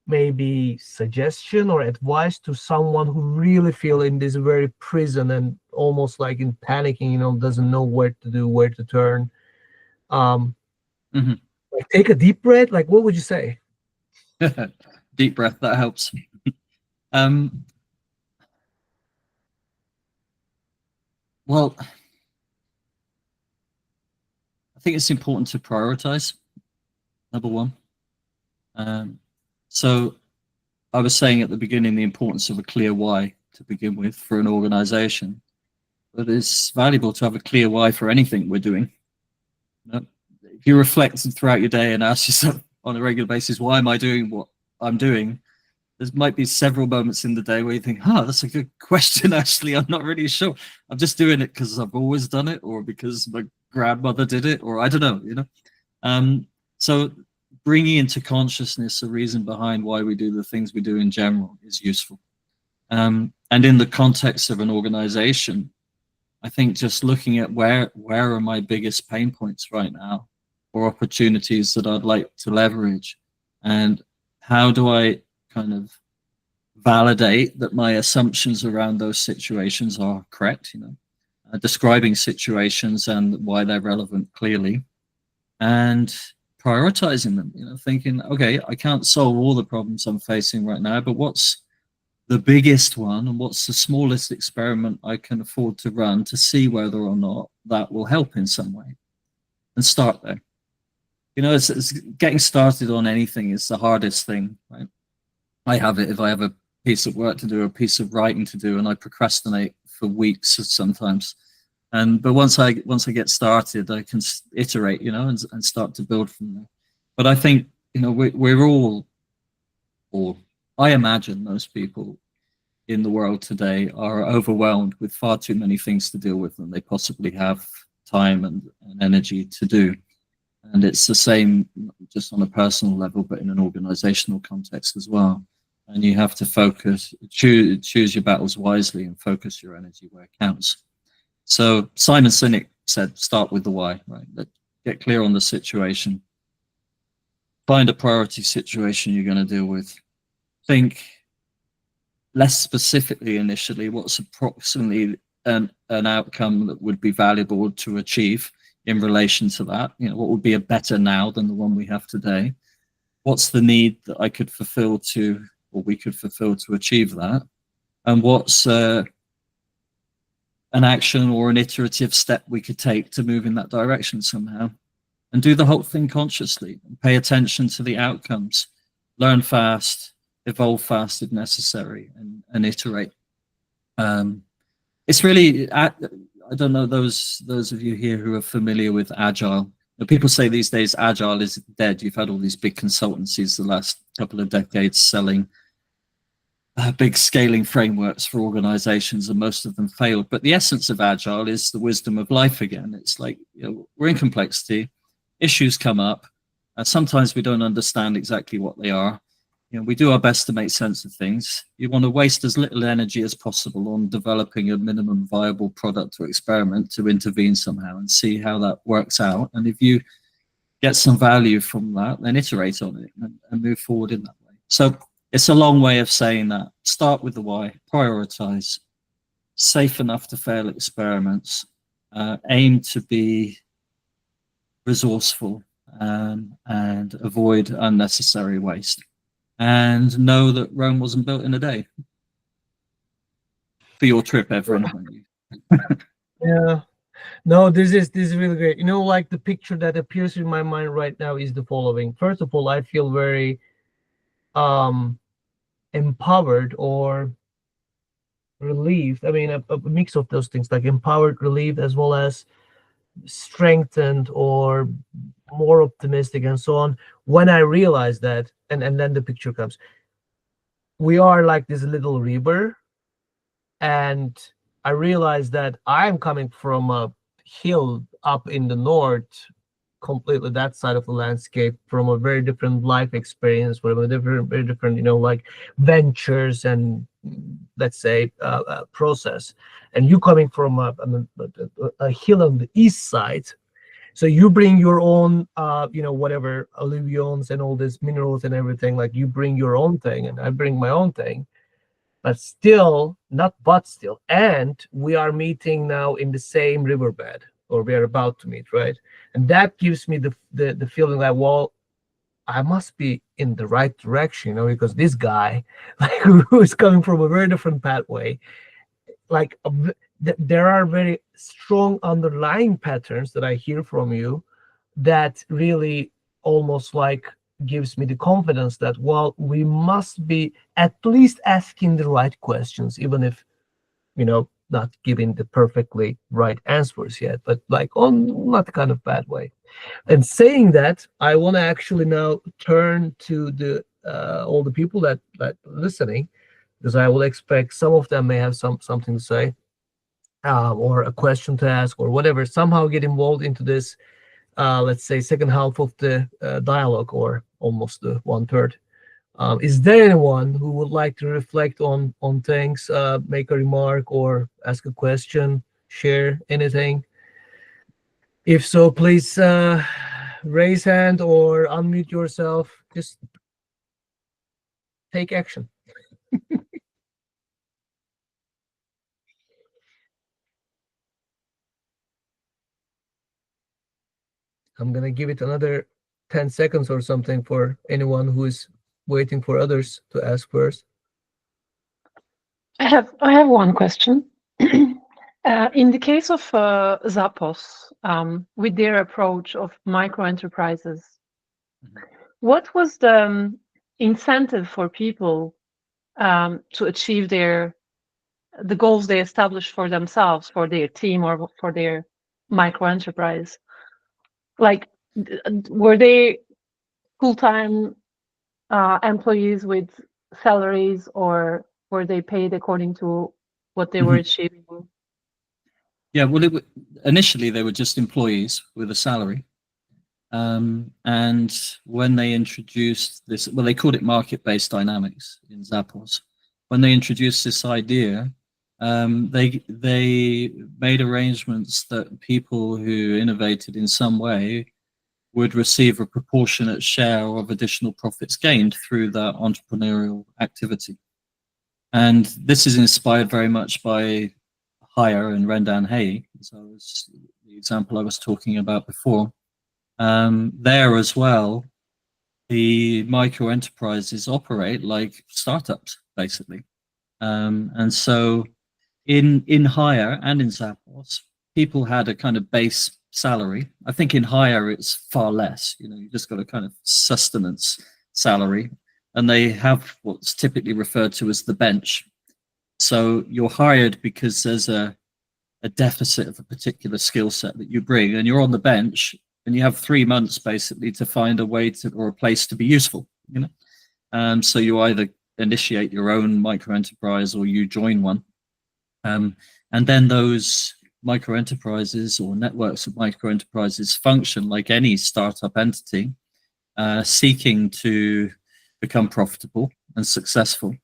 maybe suggestion or advice to someone who really feel in this very prison and almost like in panicking, doesn't know where to do, where to turn? um Mhm. like take a deep breath, like what would you say? Deep breath, that helps. Um, well, I think it's important to prioritize, number one. So I was saying at the beginning the importance of a clear why to begin with for an organization, but it's valuable to have a clear why for anything we're doing. You know, if you reflect throughout your day and ask yourself on a regular basis, why am I doing what I'm doing? There might be several moments in the day where you think, that's a good question. Actually, I'm not really sure. I'm just doing it because I've always done it, or because my grandmother did it, or I don't know, So bringing into consciousness the reason behind why we do the things we do in general is useful. And in the context of an organization, I think just looking at where are my biggest pain points right now, or opportunities that I'd like to leverage, and how do I kind of validate that my assumptions around those situations are correct, describing situations and why they're relevant clearly, and prioritizing them, thinking, okay, I can't solve all the problems I'm facing right now, but what's the biggest one, and what's the smallest experiment I can afford to run to see whether or not that will help in some way, and start there. It's getting started on anything is the hardest thing, right? I have it if I have a piece of work to do, a piece of writing to do, and I procrastinate for weeks sometimes. But once I get started, I can iterate, and start to build from there. But I think, we're all, or I imagine most people in the world today are overwhelmed with far too many things to deal with than they possibly have time and energy to do. And it's the same, not just on a personal level, but in an organizational context as well. And you have to focus, choose your battles wisely, and focus your energy where it counts. So Simon Sinek said, start with the why, right? Get clear on the situation. Find a priority situation you're going to deal with. Think less specifically initially, what's approximately an outcome that would be valuable to achieve in relation to that. What would be a better now than the one we have today? What's the need that I could fulfill to, or we could fulfill to achieve that? And what's an action or an iterative step we could take to move in that direction somehow? And do the whole thing consciously, and pay attention to the outcomes. Learn fast, evolve fast if necessary, and iterate. It's really, I don't know, those of you here who are familiar with Agile. People say these days Agile is dead. You've had all these big consultancies the last couple of decades selling big scaling frameworks for organizations, and most of them failed. But the essence of Agile is the wisdom of life again. It's like, we're in complexity, issues come up, and sometimes we don't understand exactly what they are. We do our best to make sense of things. You want to waste as little energy as possible on developing a minimum viable product or experiment to intervene somehow and see how that works out. And if you get some value from that, then iterate on it and move forward in that way. So it's a long way of saying that. Start with the why, prioritize, safe enough to fail experiments, aim to be resourceful, and avoid unnecessary waste. And know that Rome wasn't built in a day. For your trip, Everin. Yeah. No, this is really great. Like the picture that appears in my mind right now is the following. First of all, I feel very empowered or relieved. I mean, a mix of those things, like empowered, relieved, as well as strengthened or more optimistic and so on, when I realize that, and then the picture comes. We are like this little river, and I realize that I'm coming from a hill up in the north, completely that side of the landscape, from a very different life experience, from a very different, like ventures and, let's say, process. And you coming from a hill on the east side, so you bring your own, whatever alluvions and all these minerals and everything. Like, you bring your own thing, and I bring my own thing. But still, and we are meeting now in the same riverbed, or we are about to meet, right? And that gives me the feeling like, well, I must be in the right direction, because this guy, like, who is coming from a very different pathway, like, there are very strong underlying patterns that I hear from you, that really almost like gives me the confidence that, well, we must be at least asking the right questions, even if, not giving the perfectly right answers yet, but like on not kind of bad way. And saying that, I want to actually now turn to the all the people that listening, because I will expect some of them may have something to say, or a question to ask, or whatever. Somehow get involved into this, let's say, second half of the dialogue, or almost the 1/3. Is there anyone who would like to reflect on things, make a remark, or ask a question, share anything? If so, please raise hand or unmute yourself. Just take action. I'm gonna give it another 10 seconds or something for anyone who is waiting for others to ask first. I have one question. In the case of Zappos, with their approach of micro enterprises, what was the incentive for people to achieve the goals they established for themselves, for their team, or for their micro enterprise? Like, were they full-time employees with salaries, or were they paid according to what they were achieving? Yeah, well, initially they were just employees with a salary. And when they introduced this, well, they called it market-based dynamics in Zappos. When they introduced this idea, they made arrangements that people who innovated in some way would receive a proportionate share of additional profits gained through that entrepreneurial activity. And this is inspired very much by Hire and RegenHive, so was the example I was talking about before. There as well, the micro enterprises operate like startups, basically. And so in Hire and in Zappos, people had a kind of base salary. I think in Hire it's far less. You just got a kind of sustenance salary, and they have what's typically referred to as the bench. So you're hired because there's a deficit of a particular skill set that you bring, and you're on the bench, and you have 3 months basically to find a way to, or a place to be useful. So you either initiate your own micro enterprise or you join one. And then those micro enterprises or networks of micro enterprises function like any startup entity, seeking to become profitable and successful.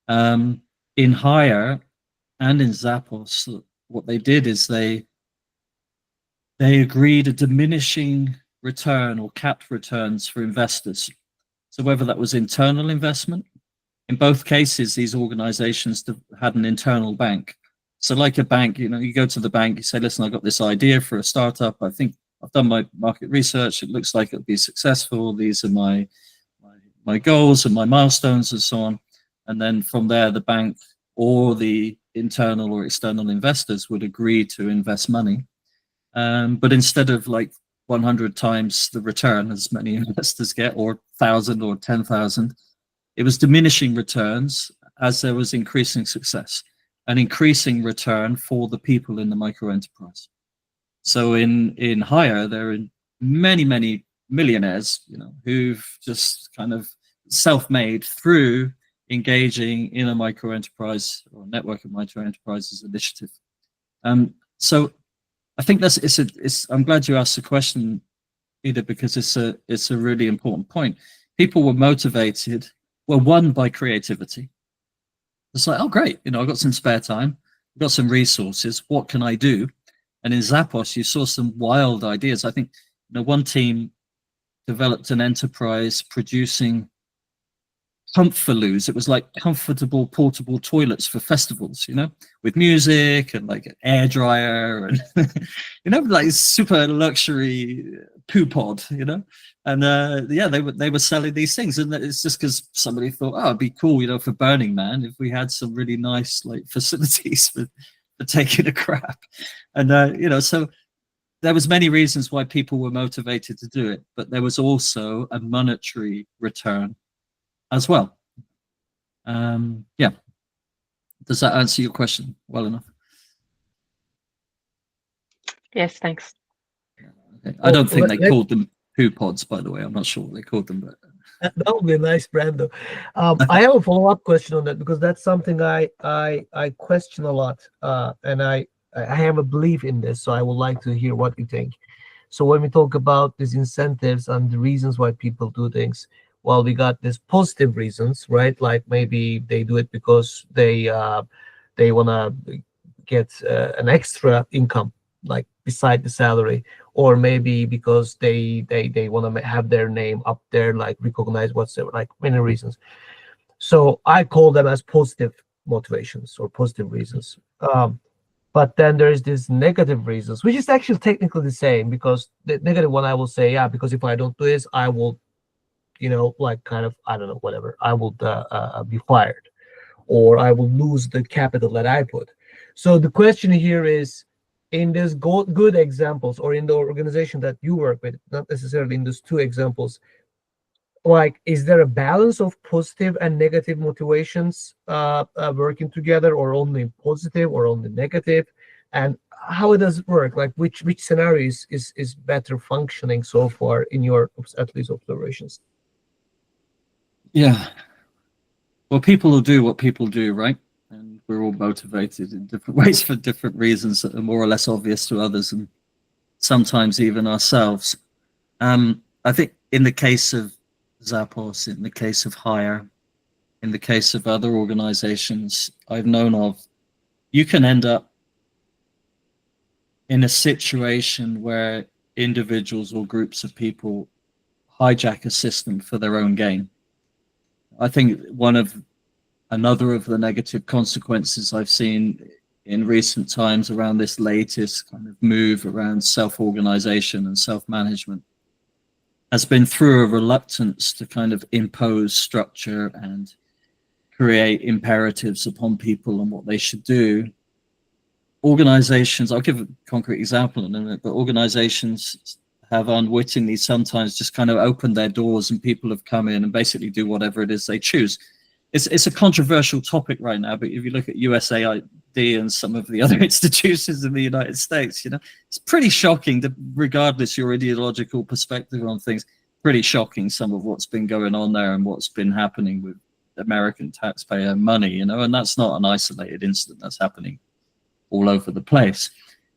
In Hire and in Zappos, what they did is they agreed a diminishing return or capped returns for investors. So whether that was internal investment, in both cases, these organizations had an internal bank. So like a bank, you go to the bank, you say, listen, I've got this idea for a startup. I think I've done my market research. It looks like it'll be successful. These are my goals and my milestones and so on. And then from there, the bank or the internal or external investors would agree to invest money. But instead of like 100 times the return as many investors get, or 1,000 or 10,000, it was diminishing returns as there was increasing success, an increasing return for the people in the micro enterprise. So in Hire, there are many, many millionaires, who've just kind of self-made through engaging in a micro enterprise or network of micro enterprises initiative. So I think I'm glad you asked the question, Peter, because it's a really important point. People were motivated, one, by creativity. It's like, oh, great, I've got some spare time, I've got some resources, what can I do? And in Zappos, you saw some wild ideas. I think one team developed an enterprise producing comfortloos. It was like comfortable portable toilets for festivals, with music and like an air dryer and like super luxury poo pod, and they were selling these things. And it's just because somebody thought, oh, it'd be cool, for Burning Man if we had some really nice like facilities for taking a crap. And so there was many reasons why people were motivated to do it, but there was also a monetary return as well. Yeah. Does that answer your question well enough? Yes, thanks. Okay. I don't think they called them poo pods, by the way. I'm not sure what they called them, but that would be a nice brand, though. I have a follow-up question on that, because that's something I question a lot, and I have a belief in this, so I would like to hear what you think. So when we talk about these incentives and the reasons why people do things, well, we got these positive reasons, right? Like maybe they do it because they want to get an extra income, like beside the salary, or maybe because they want to have their name up there, like recognized, whatsoever, like many reasons. So I call them as positive motivations or positive reasons. But then there's this negative reasons, which is actually technically the same, because the negative one, I will say, yeah, because if I don't do this, I will, like kind of, I don't know, whatever, I will be fired, or I will lose the capital that I put. So the question here is, in these good examples, or in the organization that you work with, not necessarily in those two examples, like, is there a balance of positive and negative motivations working together, or only positive or only negative? And how does it work? Like, which scenario is better functioning so far in your, at least, observations? yeah. Well, people will do what people do, right? And we're all motivated in different ways for different reasons that are more or less obvious to others, and sometimes even ourselves. I think in the case of Zappos, in the case of Hire, in the case of other organizations I've known of, you can end up in a situation where individuals or groups of people hijack a system for their own gain. I think another of the negative consequences I've seen in recent times around this latest kind of move around self-organization and self-management has been through a reluctance to kind of impose structure and create imperatives upon people on what they should do. Organizations, I'll give a concrete example in a minute, but organizations have unwittingly sometimes just kind of opened their doors, and people have come in and basically do whatever it is they choose. It's a controversial topic right now, but if you look at USAID and some of the other institutions in the United States, it's pretty shocking that, regardless your ideological perspective on things, pretty shocking some of what's been going on there and what's been happening with American taxpayer money, and that's not an isolated incident. That's happening all over the place.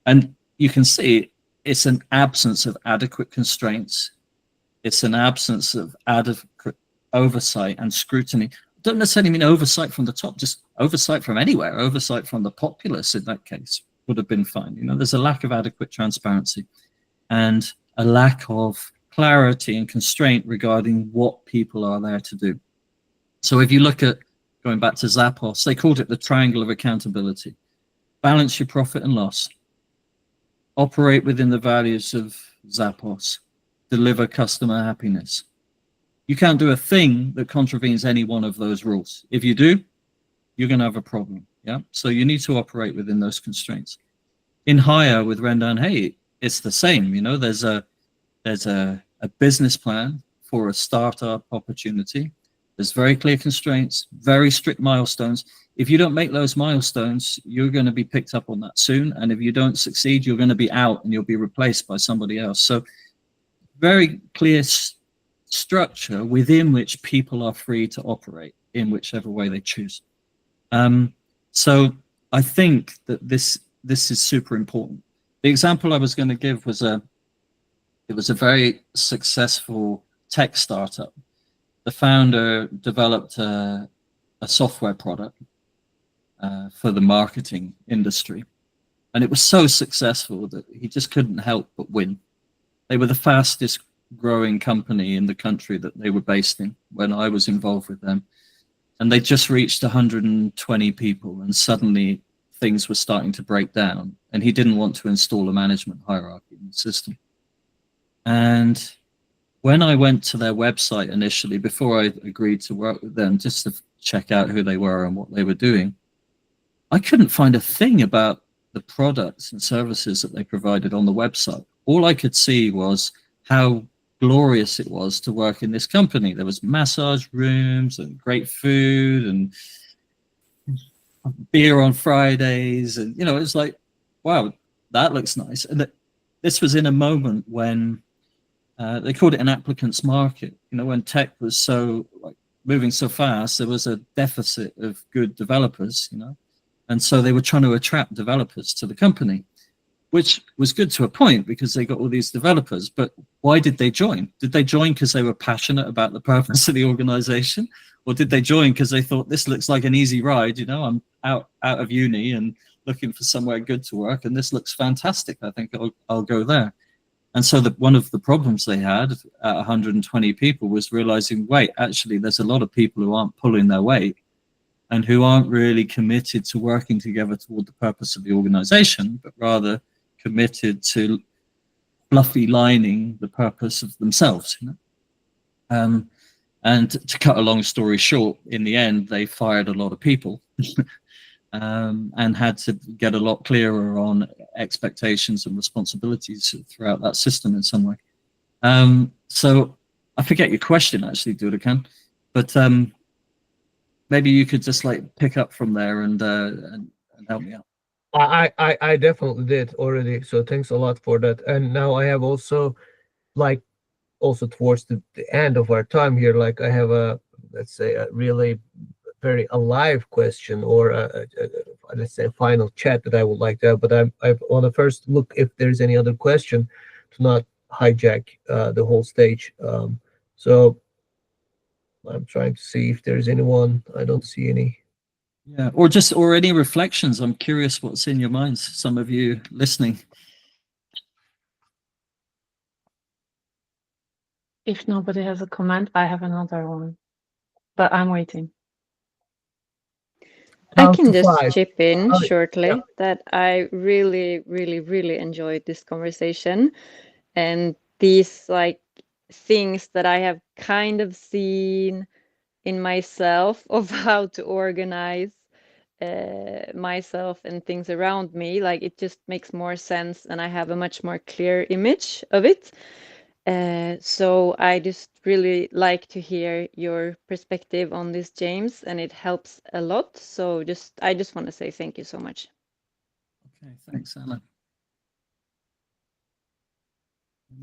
And you can see it's an absence of adequate constraints. It's an absence of adequate oversight and scrutiny. Don't necessarily mean oversight from the top, just oversight from anywhere. Oversight from the populace, in that case, would have been fine. There's a lack of adequate transparency and a lack of clarity and constraint regarding what people are there to do. So if you look at, going back to Zappos, they called it the triangle of accountability. Balance your profit and loss. Operate within the values of Zappos. Deliver customer happiness. You can't do a thing that contravenes any one of those rules. If you do, you're going to have a problem. Yeah. So you need to operate within those constraints. In Hire with Rendan, hey, it's the same. There's a business plan for a startup opportunity. There's very clear constraints, very strict milestones. If you don't make those milestones, you're going to be picked up on that soon. And if you don't succeed, you're going to be out and you'll be replaced by somebody else. So very clear structure within which people are free to operate in whichever way they choose. So I think that this is super important. The example I was going to give was it was a very successful tech startup. The founder developed a software product for the marketing industry, and it was so successful that he just couldn't help but win. They were the fastest growing company in the country that they were based in when I was involved with them. And they just reached 120 people, and suddenly things were starting to break down. And he didn't want to install a management hierarchy in the system. And when I went to their website initially, before I agreed to work with them, just to check out who they were and what they were doing, I couldn't find a thing about the products and services that they provided on the website. all I could see was how glorious it was to work in this company. There was massage rooms and great food and beer on Fridays, and it was like, wow, that looks nice. And this was in a moment when they called it an applicant's market. When tech was so moving so fast, there was a deficit of good developers. And so they were trying to attract developers to the company, which was good to a point because they got all these developers. But why did they join? Did they join because they were passionate about the purpose of the organization? Or did they join because they thought this looks like an easy ride? I'm out of uni and looking for somewhere good to work, and this looks fantastic. I think I'll go there. And so one of the problems they had at 120 people was realizing, wait, actually, there's a lot of people who aren't pulling their weight and who aren't really committed to working together toward the purpose of the organization, but rather committed to fluffy lining the purpose of themselves. And to cut a long story short, in the end, they fired a lot of people and had to get a lot clearer on expectations and responsibilities throughout that system in some way. So I forget your question, actually, Durukan, but maybe you could just pick up from there and help me out. I definitely did already. So thanks a lot for that. And now I have also towards the end of our time here, I have let's say a really very alive question, or let's say a final chat that I would like to have. But I want to first look if there's any other question to not hijack the whole stage. So I'm trying to see if there's anyone. I don't see any. Yeah, or any reflections. I'm curious what's in your minds, some of you listening. If nobody has a comment, I have another one, but I'm waiting. I can just chip in Oh, shortly yeah. that I really, really, really enjoyed this conversation, and these things that I have kind of seen in myself of how to organize myself and things around me. It just makes more sense, and I have a much more clear image of it. So I just really like to hear your perspective on this, James, and it helps a lot. So I just want to say thank you so much. Okay, thanks, Anna.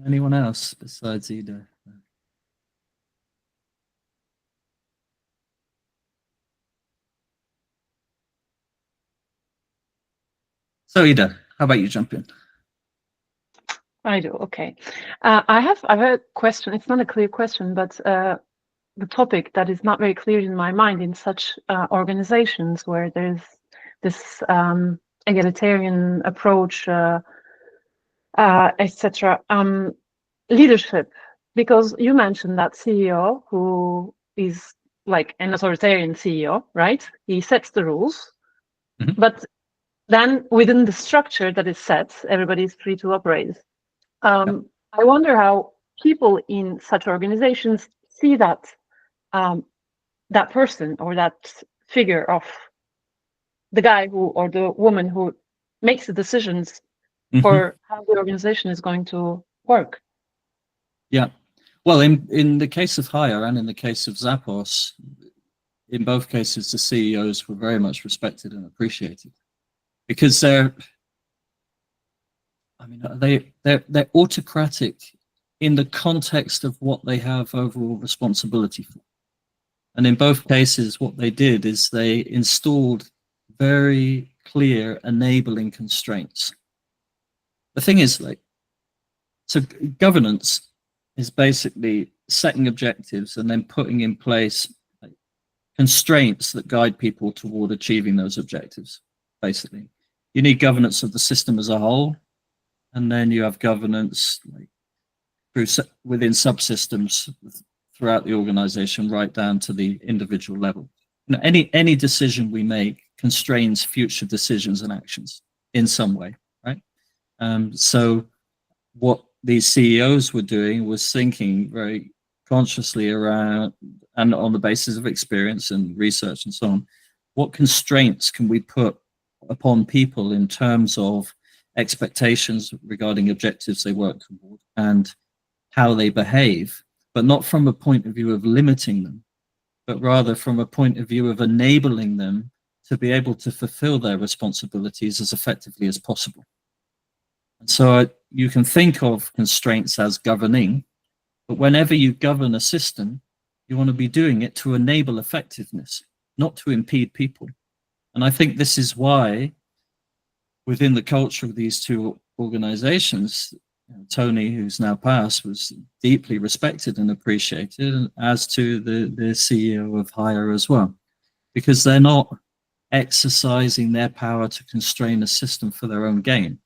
Anyone else besides Ida? So Ida, how about you jump in? I do. Okay. I have a question. It's not a clear question, but the topic that is not very clear in my mind in such organizations where there's this egalitarian approach, etc. Leadership, because you mentioned that CEO who is like an authoritarian CEO, right? He sets the rules, but then within the structure that is set, everybody is free to operate. I wonder how people in such organizations see that that person or that figure of the guy who or the woman who makes the decisions for how the organization is going to work. Yeah. Well, in the case of Hire and in the case of Zappos, in both cases, the CEOs were very much respected and appreciated because they're autocratic in the context of what they have overall responsibility for. And in both cases, what they did is they installed very clear enabling constraints. The thing is, so governance is basically setting objectives and then putting in place constraints that guide people toward achieving those objectives. Basically, you need governance of the system as a whole, and then you have governance within subsystems throughout the organization, right down to the individual level. Any decision we make constrains future decisions and actions in some way, right? So what these CEOs were doing was thinking very consciously around, and on the basis of experience and research and so on, what constraints can we put upon people in terms of expectations regarding objectives they work toward and how they behave, but not from a point of view of limiting them, but rather from a point of view of enabling them to be able to fulfill their responsibilities as effectively as possible. And so you can think of constraints as governing, but whenever you govern a system, you want to be doing it to enable effectiveness, not to impede people. And I think this is why within the culture of these two organizations, Tony, who's now passed, was deeply respected and appreciated, as to the CEO of Hire as well, because they're not exercising their power to constrain a system for their own gain.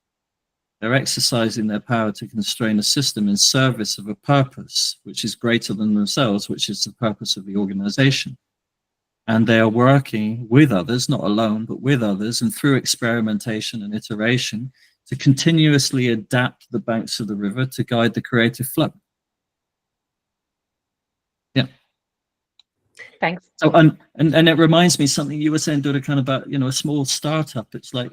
They're exercising their power to constrain a system in service of a purpose which is greater than themselves, which is the purpose of the organization. And they are working with others, not alone, but with others, and through experimentation and iteration, to continuously adapt the banks of the river to guide the creative flow. Yeah. Thanks. So, and it reminds me something you were saying, Durukan, about, you know, a small startup. It's like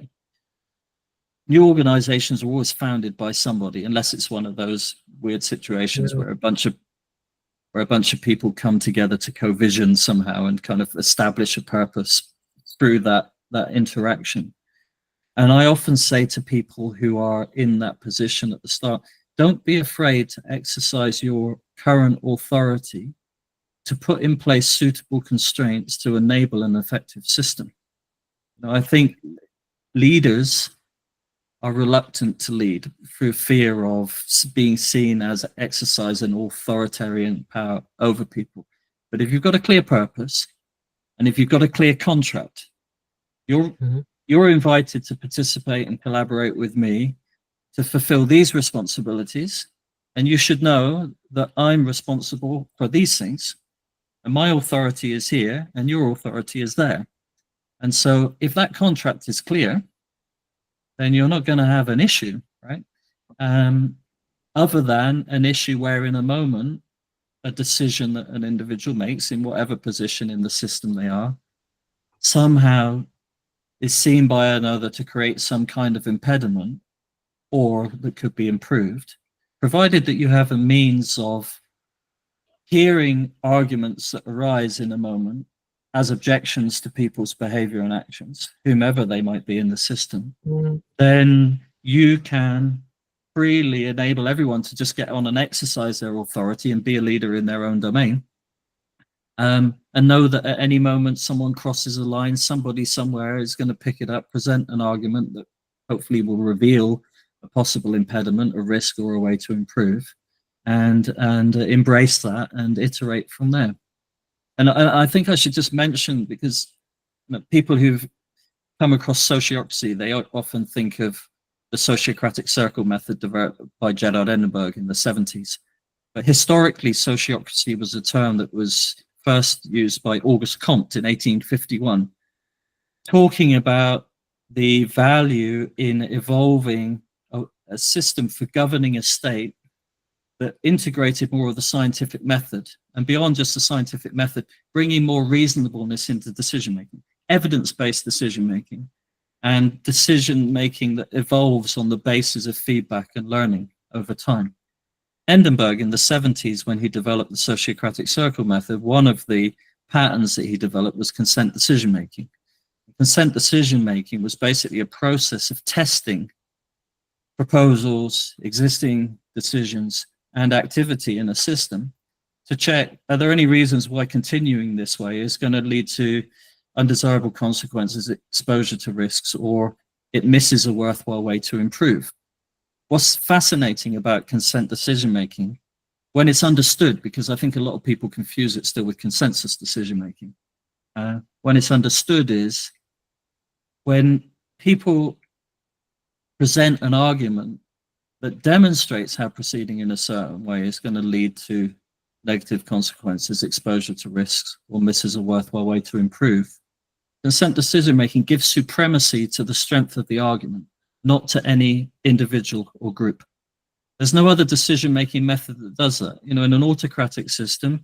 new organizations are always founded by somebody, unless it's one of those weird situations where a bunch of people come together to co-vision somehow and kind of establish a purpose through that interaction. And I often say to people who are in that position at the start, don't be afraid to exercise your current authority to put in place suitable constraints to enable an effective system. Now, I think leaders are reluctant to lead through fear of being seen as exercising authoritarian power over people. But if you've got a clear purpose and if you've got a clear contract, you're invited to participate and collaborate with me to fulfill these responsibilities. And you should know that I'm responsible for these things. And my authority is here and your authority is there. And so if that contract is clear, then you're not going to have an issue, right? Other than an issue where in a moment, a decision that an individual makes in whatever position in the system they are, somehow is seen by another to create some kind of impediment or that could be improved, provided that you have a means of hearing arguments that arise in a moment as objections to people's behavior and actions, whomever they might be in the system, then you can freely enable everyone to just get on and exercise their authority and be a leader in their own domain. And know that at any moment someone crosses a line, somebody somewhere is going to pick it up, present an argument that hopefully will reveal a possible impediment, a risk, or a way to improve, and embrace that and iterate from there. And I think I should just mention, because people who've come across sociocracy, they often think of the Sociocratic circle method developed by Gerard Edinburgh in the 70s. But historically, sociocracy was a term that was first used by Auguste Comte in 1851, talking about the value in evolving a system for governing a state that integrated more of the scientific method, and beyond just the scientific method, bringing more reasonableness into decision-making, evidence-based decision-making, and decision-making that evolves on the basis of feedback and learning over time. Edinburgh in the 70s, when he developed the Sociocratic circle method, one of the patterns that he developed was consent decision-making. Consent decision-making was basically a process of testing proposals, existing decisions, and activity in a system to check, are there any reasons why continuing this way is going to lead to undesirable consequences, exposure to risks, or it misses a worthwhile way to improve. What's fascinating about consent decision-making, when it's understood, because I think a lot of people confuse it still with consensus decision-making, when it's understood is when people present an argument that demonstrates how proceeding in a certain way is going to lead to negative consequences, exposure to risks, or misses a worthwhile way to improve. Consent decision-making gives supremacy to the strength of the argument, not to any individual or group. There's no other decision-making method that does that. You know, in an autocratic system,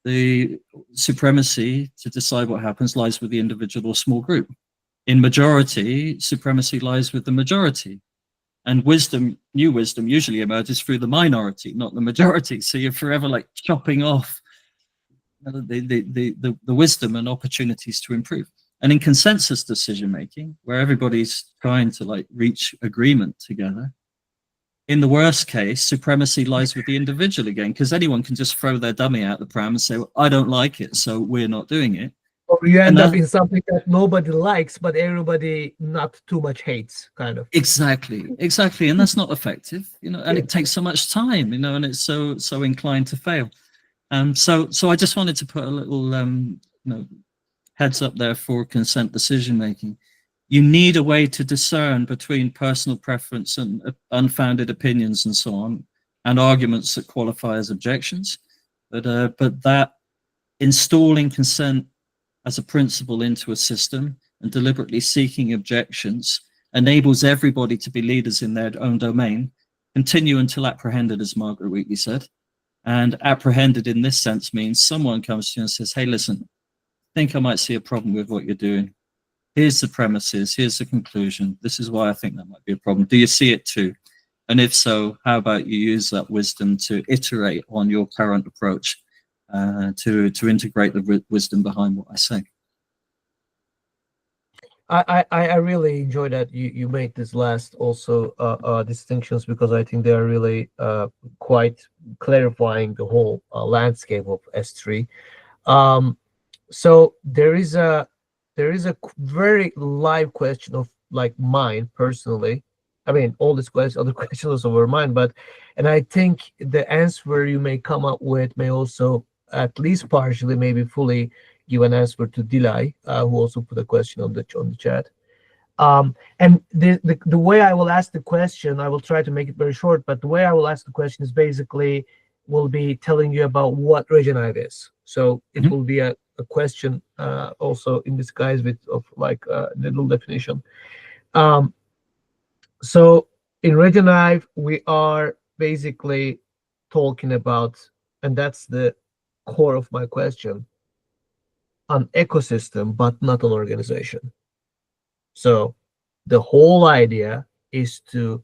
the supremacy to decide what happens lies with the individual or small group. In majority, supremacy lies with the majority. And wisdom, new wisdom, usually emerges through the minority, not the majority. So you're forever like chopping off the wisdom and opportunities to improve. And in consensus decision making, where everybody's trying to like reach agreement together, in the worst case, supremacy lies with the individual again, because anyone can just throw their dummy out the pram and say, well, I don't like it, so we're not doing it. Or you end up in something that nobody likes, but everybody not too much hates, kind of. Exactly. And that's not effective, and it takes so much time, and it's so inclined to fail. So I just wanted to put a little heads up there for consent decision making. You need a way to discern between personal preference and unfounded opinions and so on, and arguments that qualify as objections. But that installing consent as a principle into a system and deliberately seeking objections enables everybody to be leaders in their own domain, continue until apprehended, as Margaret Wheatley said. And apprehended in this sense means someone comes to you and says, hey, listen, I think I might see a problem with what you're doing. Here's the premises, here's the conclusion. This is why I think that might be a problem. Do you see it too? And if so, how about you use that wisdom to iterate on your current approach, to integrate the wisdom behind what I say. I really enjoy that you made this last also distinctions, because I think they are really quite clarifying the whole landscape of S3. So there is a very live question of like mine personally. I mean, all these questions, other questions over mine, and I think the answer you may come up with may also at least partially, maybe fully, give an answer to Dilay, who also put a question on the chat. And the way I will ask the question, I will try to make it very short, but the way I will ask the question is basically will be telling you about what RegenHive is. So it will be a question also in disguise of like a little definition. So in RegenHive, we are basically talking about, and that's the core of my question, an ecosystem, but not an organization. So the whole idea is to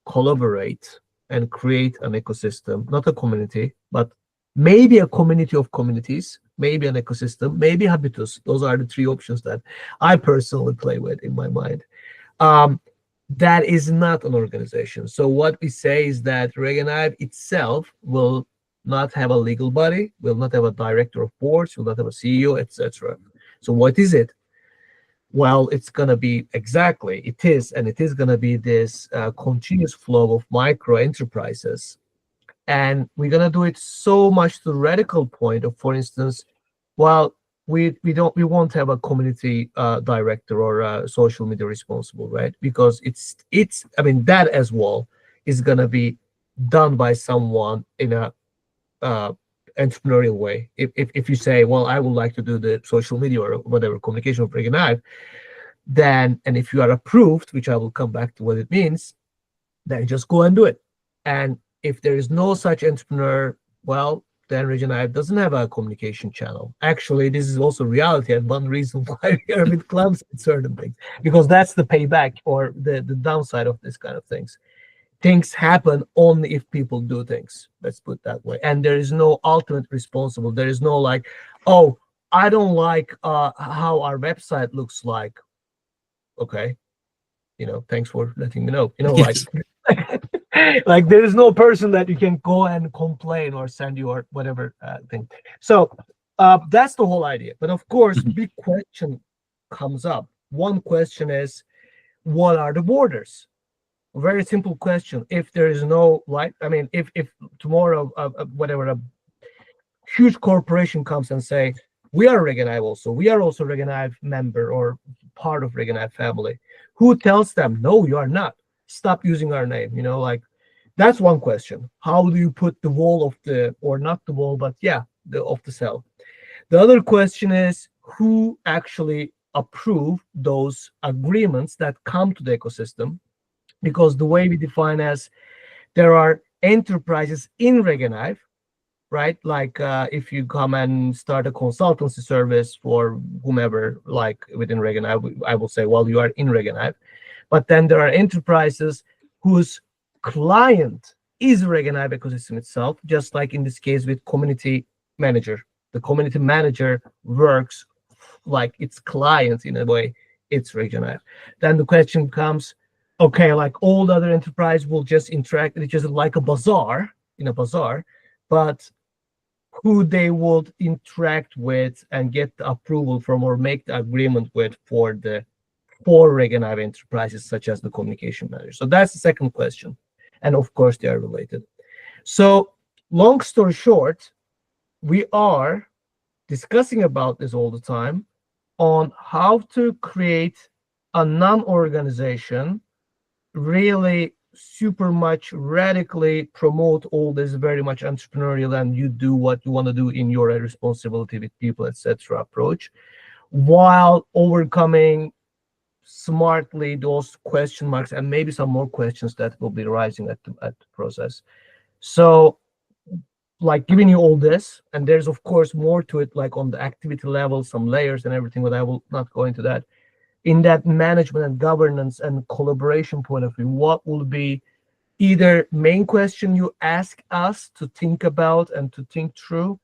collaborate and create an ecosystem, not a community, but maybe a community of communities, maybe an ecosystem, maybe habitus. Those are the three options that I personally play with in my mind. That is not an organization. So what we say is that RegenHive itself will not have a legal body, will not have a director of boards, will not have a CEO, etc. So what is it? Well, it's going to be it is going to be this continuous flow of micro enterprises. And we're going to do it so much to the radical point of, for instance, well, we won't have a community director or a social media responsible, right? Because it's I mean, that as well is going to be done by someone in a entrepreneurial way. If you say, well, I would like to do the social media or whatever communication of RegenHive, then, and if you are approved, which I will come back to what it means, then just go and do it. And if there is no such entrepreneur, well, then RegenHive doesn't have a communication channel. Actually, this is also reality, and one reason why we are a bit clumsy at certain things, because that's the payback or the downside of this kind of things. Things happen only if people do things. Let's put it that way. And there is no ultimate responsible. There is no like, oh, I don't like how our website looks like. Okay, thanks for letting me know. Yes. Like there is no person that you can go and complain or send you or whatever thing. So that's the whole idea. But of course, big question comes up. One question is, what are the borders? A very simple question. If there is no right, I mean, if tomorrow, whatever, a huge corporation comes and say, we are RegenHive also, we are also RegenHive member or part of RegenHive family, who tells them, no, you are not, stop using our name? Like that's one question. How do you put the wall of the, or not the wall, but yeah, of the cell? The other question is, who actually approve those agreements that come to the ecosystem? Because the way we define as there are enterprises in RegenHive, right? Like if you come and start a consultancy service for whomever, like within RegenHive, I will say, well, you are in RegenHive. But then there are enterprises whose client is RegenHive ecosystem itself, just like in this case with community manager. The community manager works like its client in a way, it's RegenHive. Then the question comes, okay, like all the other enterprise will just interact, it's just like a bazaar, in a bazaar, but who they would interact with and get the approval from or make the agreement with for RegenHive enterprises, such as the communication manager. So that's the second question. And of course, they are related. So long story short, we are discussing about this all the time on how to create a non-organization really super much radically promote all this very much entrepreneurial and you do what you want to do in your responsibility with people, etc. approach, while overcoming smartly those question marks and maybe some more questions that will be rising at the process. So like giving you all this, and there's of course more to it, like on the activity level, some layers and everything, but I will not go into that. In that management and governance and collaboration point of view, what will be either main question you ask us to think about and to think through,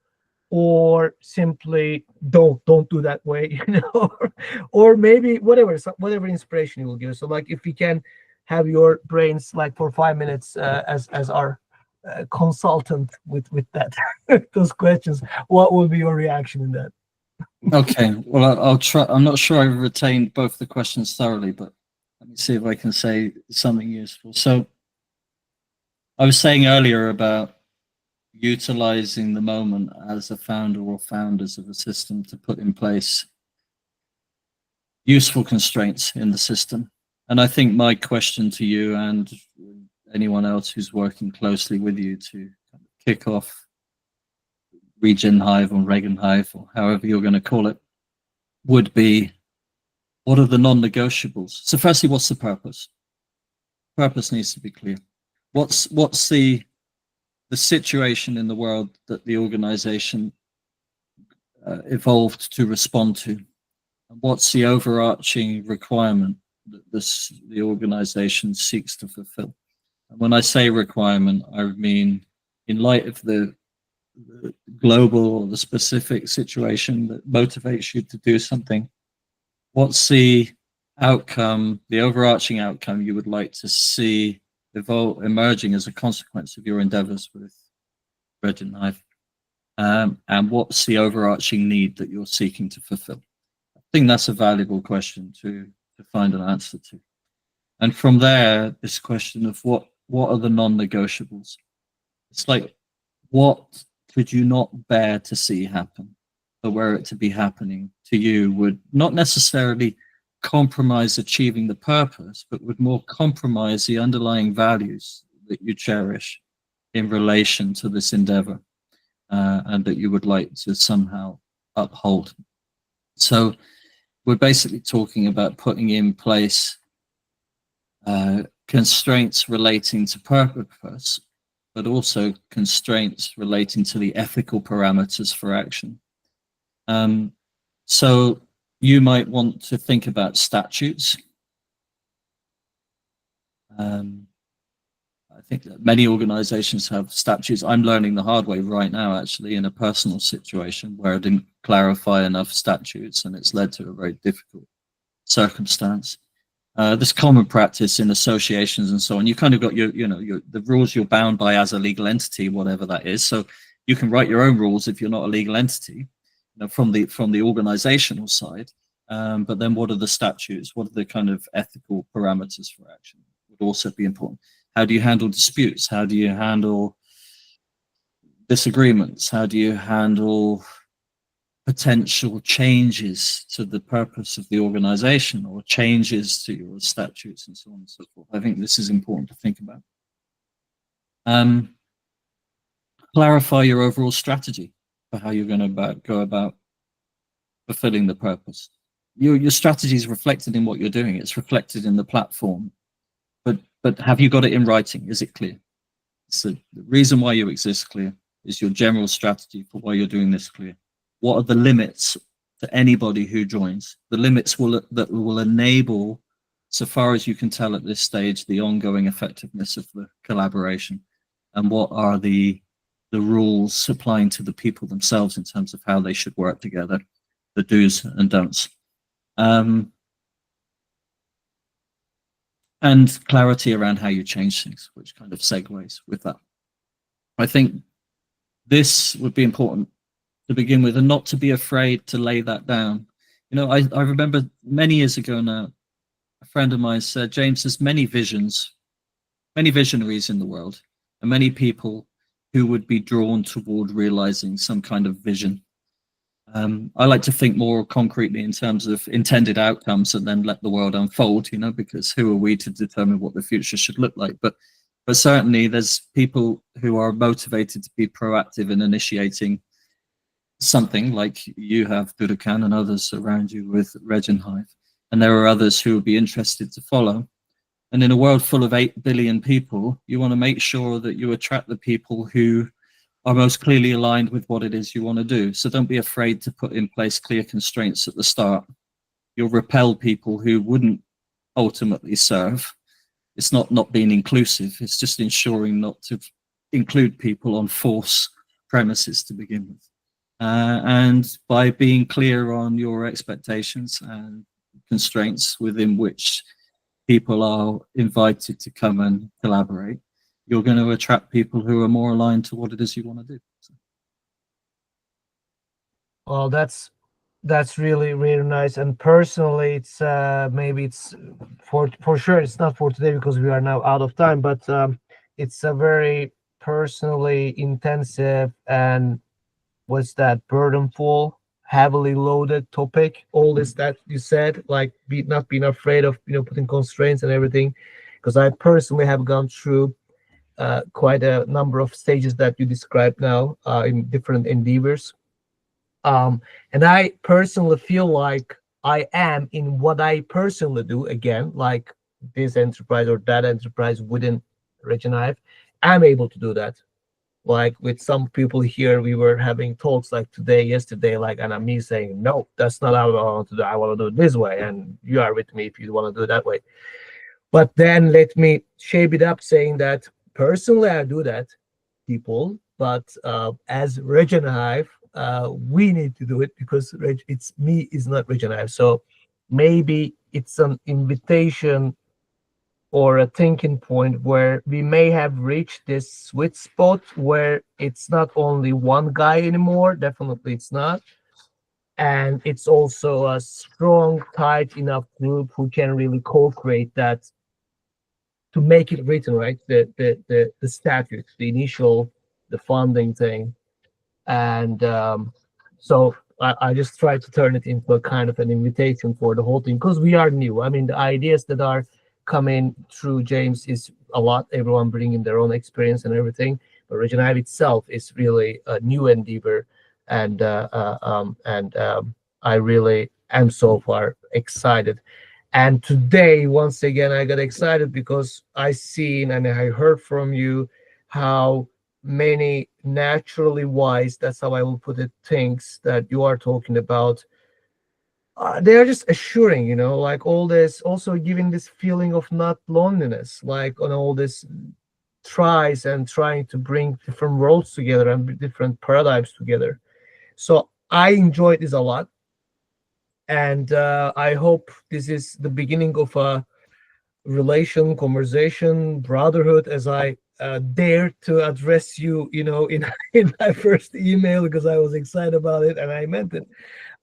or simply don't do that way, you know, or maybe whatever inspiration you will give. So like if we can have your brains like for 5 minutes as our consultant with that those questions, what will be your reaction in that? Okay, well, I'll try. I'm not sure I've retained both the questions thoroughly, but let me see if I can say something useful. So I was saying earlier about utilizing the moment as a founder or founders of a system to put in place useful constraints in the system. And I think my question to you and anyone else who's working closely with you to kick off RegenHive or RegenHive or however you're going to call it would be, what are the non-negotiables? So firstly, what's the purpose? Purpose needs to be clear. What's the situation in the world that the organization evolved to respond to? And what's the overarching requirement that the organization seeks to fulfill? And when I say requirement, I mean in light of the global or the specific situation that motivates you to do something, what's the outcome, the overarching outcome you would like to see emerging as a consequence of your endeavors with RegenHive? And what's the overarching need that you're seeking to fulfill? I think that's a valuable question to find an answer to. And from there, this question of what are the non-negotiables? It's like, what could you not bear to see happen, or were it to be happening to you would not necessarily compromise achieving the purpose, but would more compromise the underlying values that you cherish in relation to this endeavor, and that you would like to somehow uphold. So we're basically talking about putting in place constraints relating to purpose, but also constraints relating to the ethical parameters for action. So you might want to think about statutes. I think that many organizations have statutes. I'm learning the hard way right now, actually, in a personal situation where I didn't clarify enough statutes and it's led to a very difficult circumstance. This common practice in associations and so on, you kind of got the rules you're bound by as a legal entity, whatever that is. So you can write your own rules if you're not a legal entity, from the organizational side. But then what are the statutes? What are the kind of ethical parameters for action? Would also be important. How do you handle disputes? How do you handle disagreements? How do you handle potential changes to the purpose of the organization or changes to your statutes and so on and so forth? I think this is important to think about. Clarify your overall strategy for how you're going to go about fulfilling the purpose. Your strategy is reflected in what you're doing. It's reflected in the platform. But have you got it in writing? Is it clear? So the reason why you exist clear. Is your general strategy for why you're doing this clear? What are the limits to anybody who joins? The limits that will enable so far as you can tell at this stage, the ongoing effectiveness of the collaboration, and what are the rules applying to the people themselves in terms of how they should work together, the do's and don'ts. And clarity around how you change things, which kind of segues with that. I think this would be important to begin with, and not to be afraid to lay that down. You know, I remember many years ago now, a friend of mine said, James, there's many visions, many visionaries in the world, and many people who would be drawn toward realizing some kind of vision. I like to think more concretely in terms of intended outcomes and then let the world unfold, you know, because who are we to determine what the future should look like? But certainly there's people who are motivated to be proactive in initiating something, like you have, Durukan, and others around you with RegenHive. And there are others who would be interested to follow. And in a world full of 8 billion people, you want to make sure that you attract the people who are most clearly aligned with what it is you want to do. So don't be afraid to put in place clear constraints at the start. You'll repel people who wouldn't ultimately serve. It's not being inclusive, it's just ensuring not to include people on false premises to begin with. And by being clear on your expectations and constraints within which people are invited to come and collaborate, you're going to attract people who are more aligned to what it is you want to do. So. Well, that's really really nice. And personally, it's maybe it's for sure it's not for today because we are now out of time. But it's a very personally intensive and what's that, burdenful, heavily loaded topic. All this that you said, like not being afraid of putting constraints and everything, because I personally have gone through quite a number of stages that you described now in different endeavors. And I personally feel like I am in what I personally do, again, like this enterprise or that enterprise within RegenHive, I'm able to do that. Like with some people here, we were having talks like today, yesterday, like, and I'm me saying, no, that's not how I want to do. I want to do it this way, and you are with me if you want to do it that way. But then let me shape it up, saying that personally I do that, people, but as RegenHive, we need to do it because it's me, is not RegenHive. So maybe it's an invitation or a thinking point where we may have reached this sweet spot where it's not only one guy anymore. Definitely it's not. And it's also a strong, tight enough group who can really co-create that to make it written, right? The statute, the initial, the funding thing. And so I just try to turn it into a kind of an invitation for the whole thing because we are new. I mean, the ideas that are coming through James is a lot, everyone bringing their own experience and everything, but RegenHive itself is really a new endeavor. And I really am so far excited. And today, once again, I got excited because I seen and I heard from you how many naturally wise, that's how I will put it, things that you are talking about. They are just assuring, like all this, also giving this feeling of not loneliness, like on all this tries and trying to bring different worlds together and different paradigms together. So I enjoyed this a lot. And I hope this is the beginning of a conversation, brotherhood, as I dare to address you, in in my first email because I was excited about it and I meant it.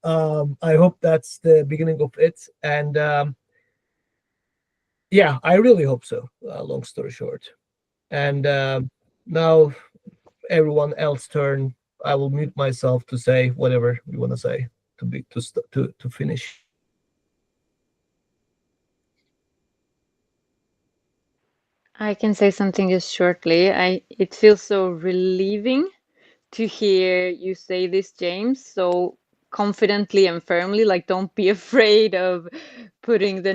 I hope that's the beginning of it. And yeah, I really hope so. Long story short. And now everyone else turn. I will mute myself to say whatever you want to say to finish. I can say something just shortly. It feels so relieving to hear you say this, James, so confidently and firmly. Like, don't be afraid of putting the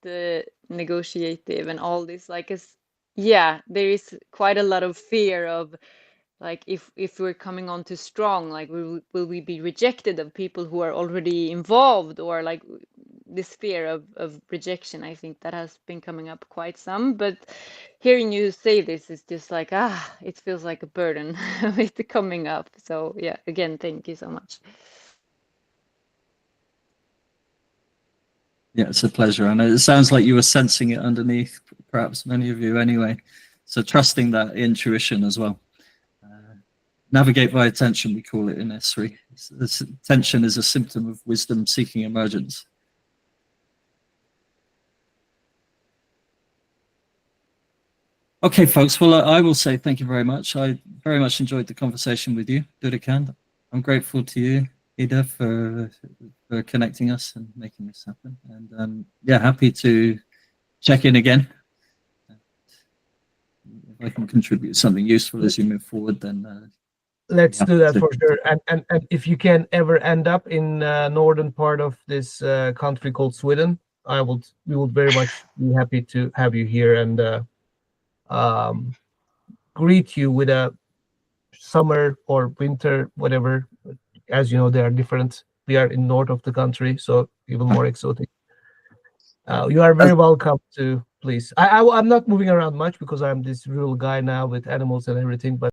the negotiative and all this. Like, yeah, there is quite a lot of fear of, like, if we're coming on too strong, like will we be rejected of people who are already involved, or like this fear of rejection. I think that has been coming up quite some, but hearing you say this is just like, it feels like a burden with the coming up. So yeah, again, thank you so much. Yeah, it's a pleasure. And it sounds like you were sensing it underneath, perhaps many of you anyway. So trusting that intuition as well. Navigate by attention, we call it in S3. Attention is a symptom of wisdom seeking emergence. Okay, folks. Well, I will say thank you very much. I very much enjoyed the conversation with you, Durukan. I'm grateful to you, Ida, for connecting us and making this happen. And yeah, happy to check in again. If I can contribute something useful as you move forward, then let's do that for sure. And if you can ever end up in northern part of this country called Sweden, we would very much be happy to have you here and greet you with a summer or winter, whatever. As you know, they are different. We are in north of the country, so even more exotic. You are very welcome to, please. I'm not moving around much because I'm this rural guy now with animals and everything, but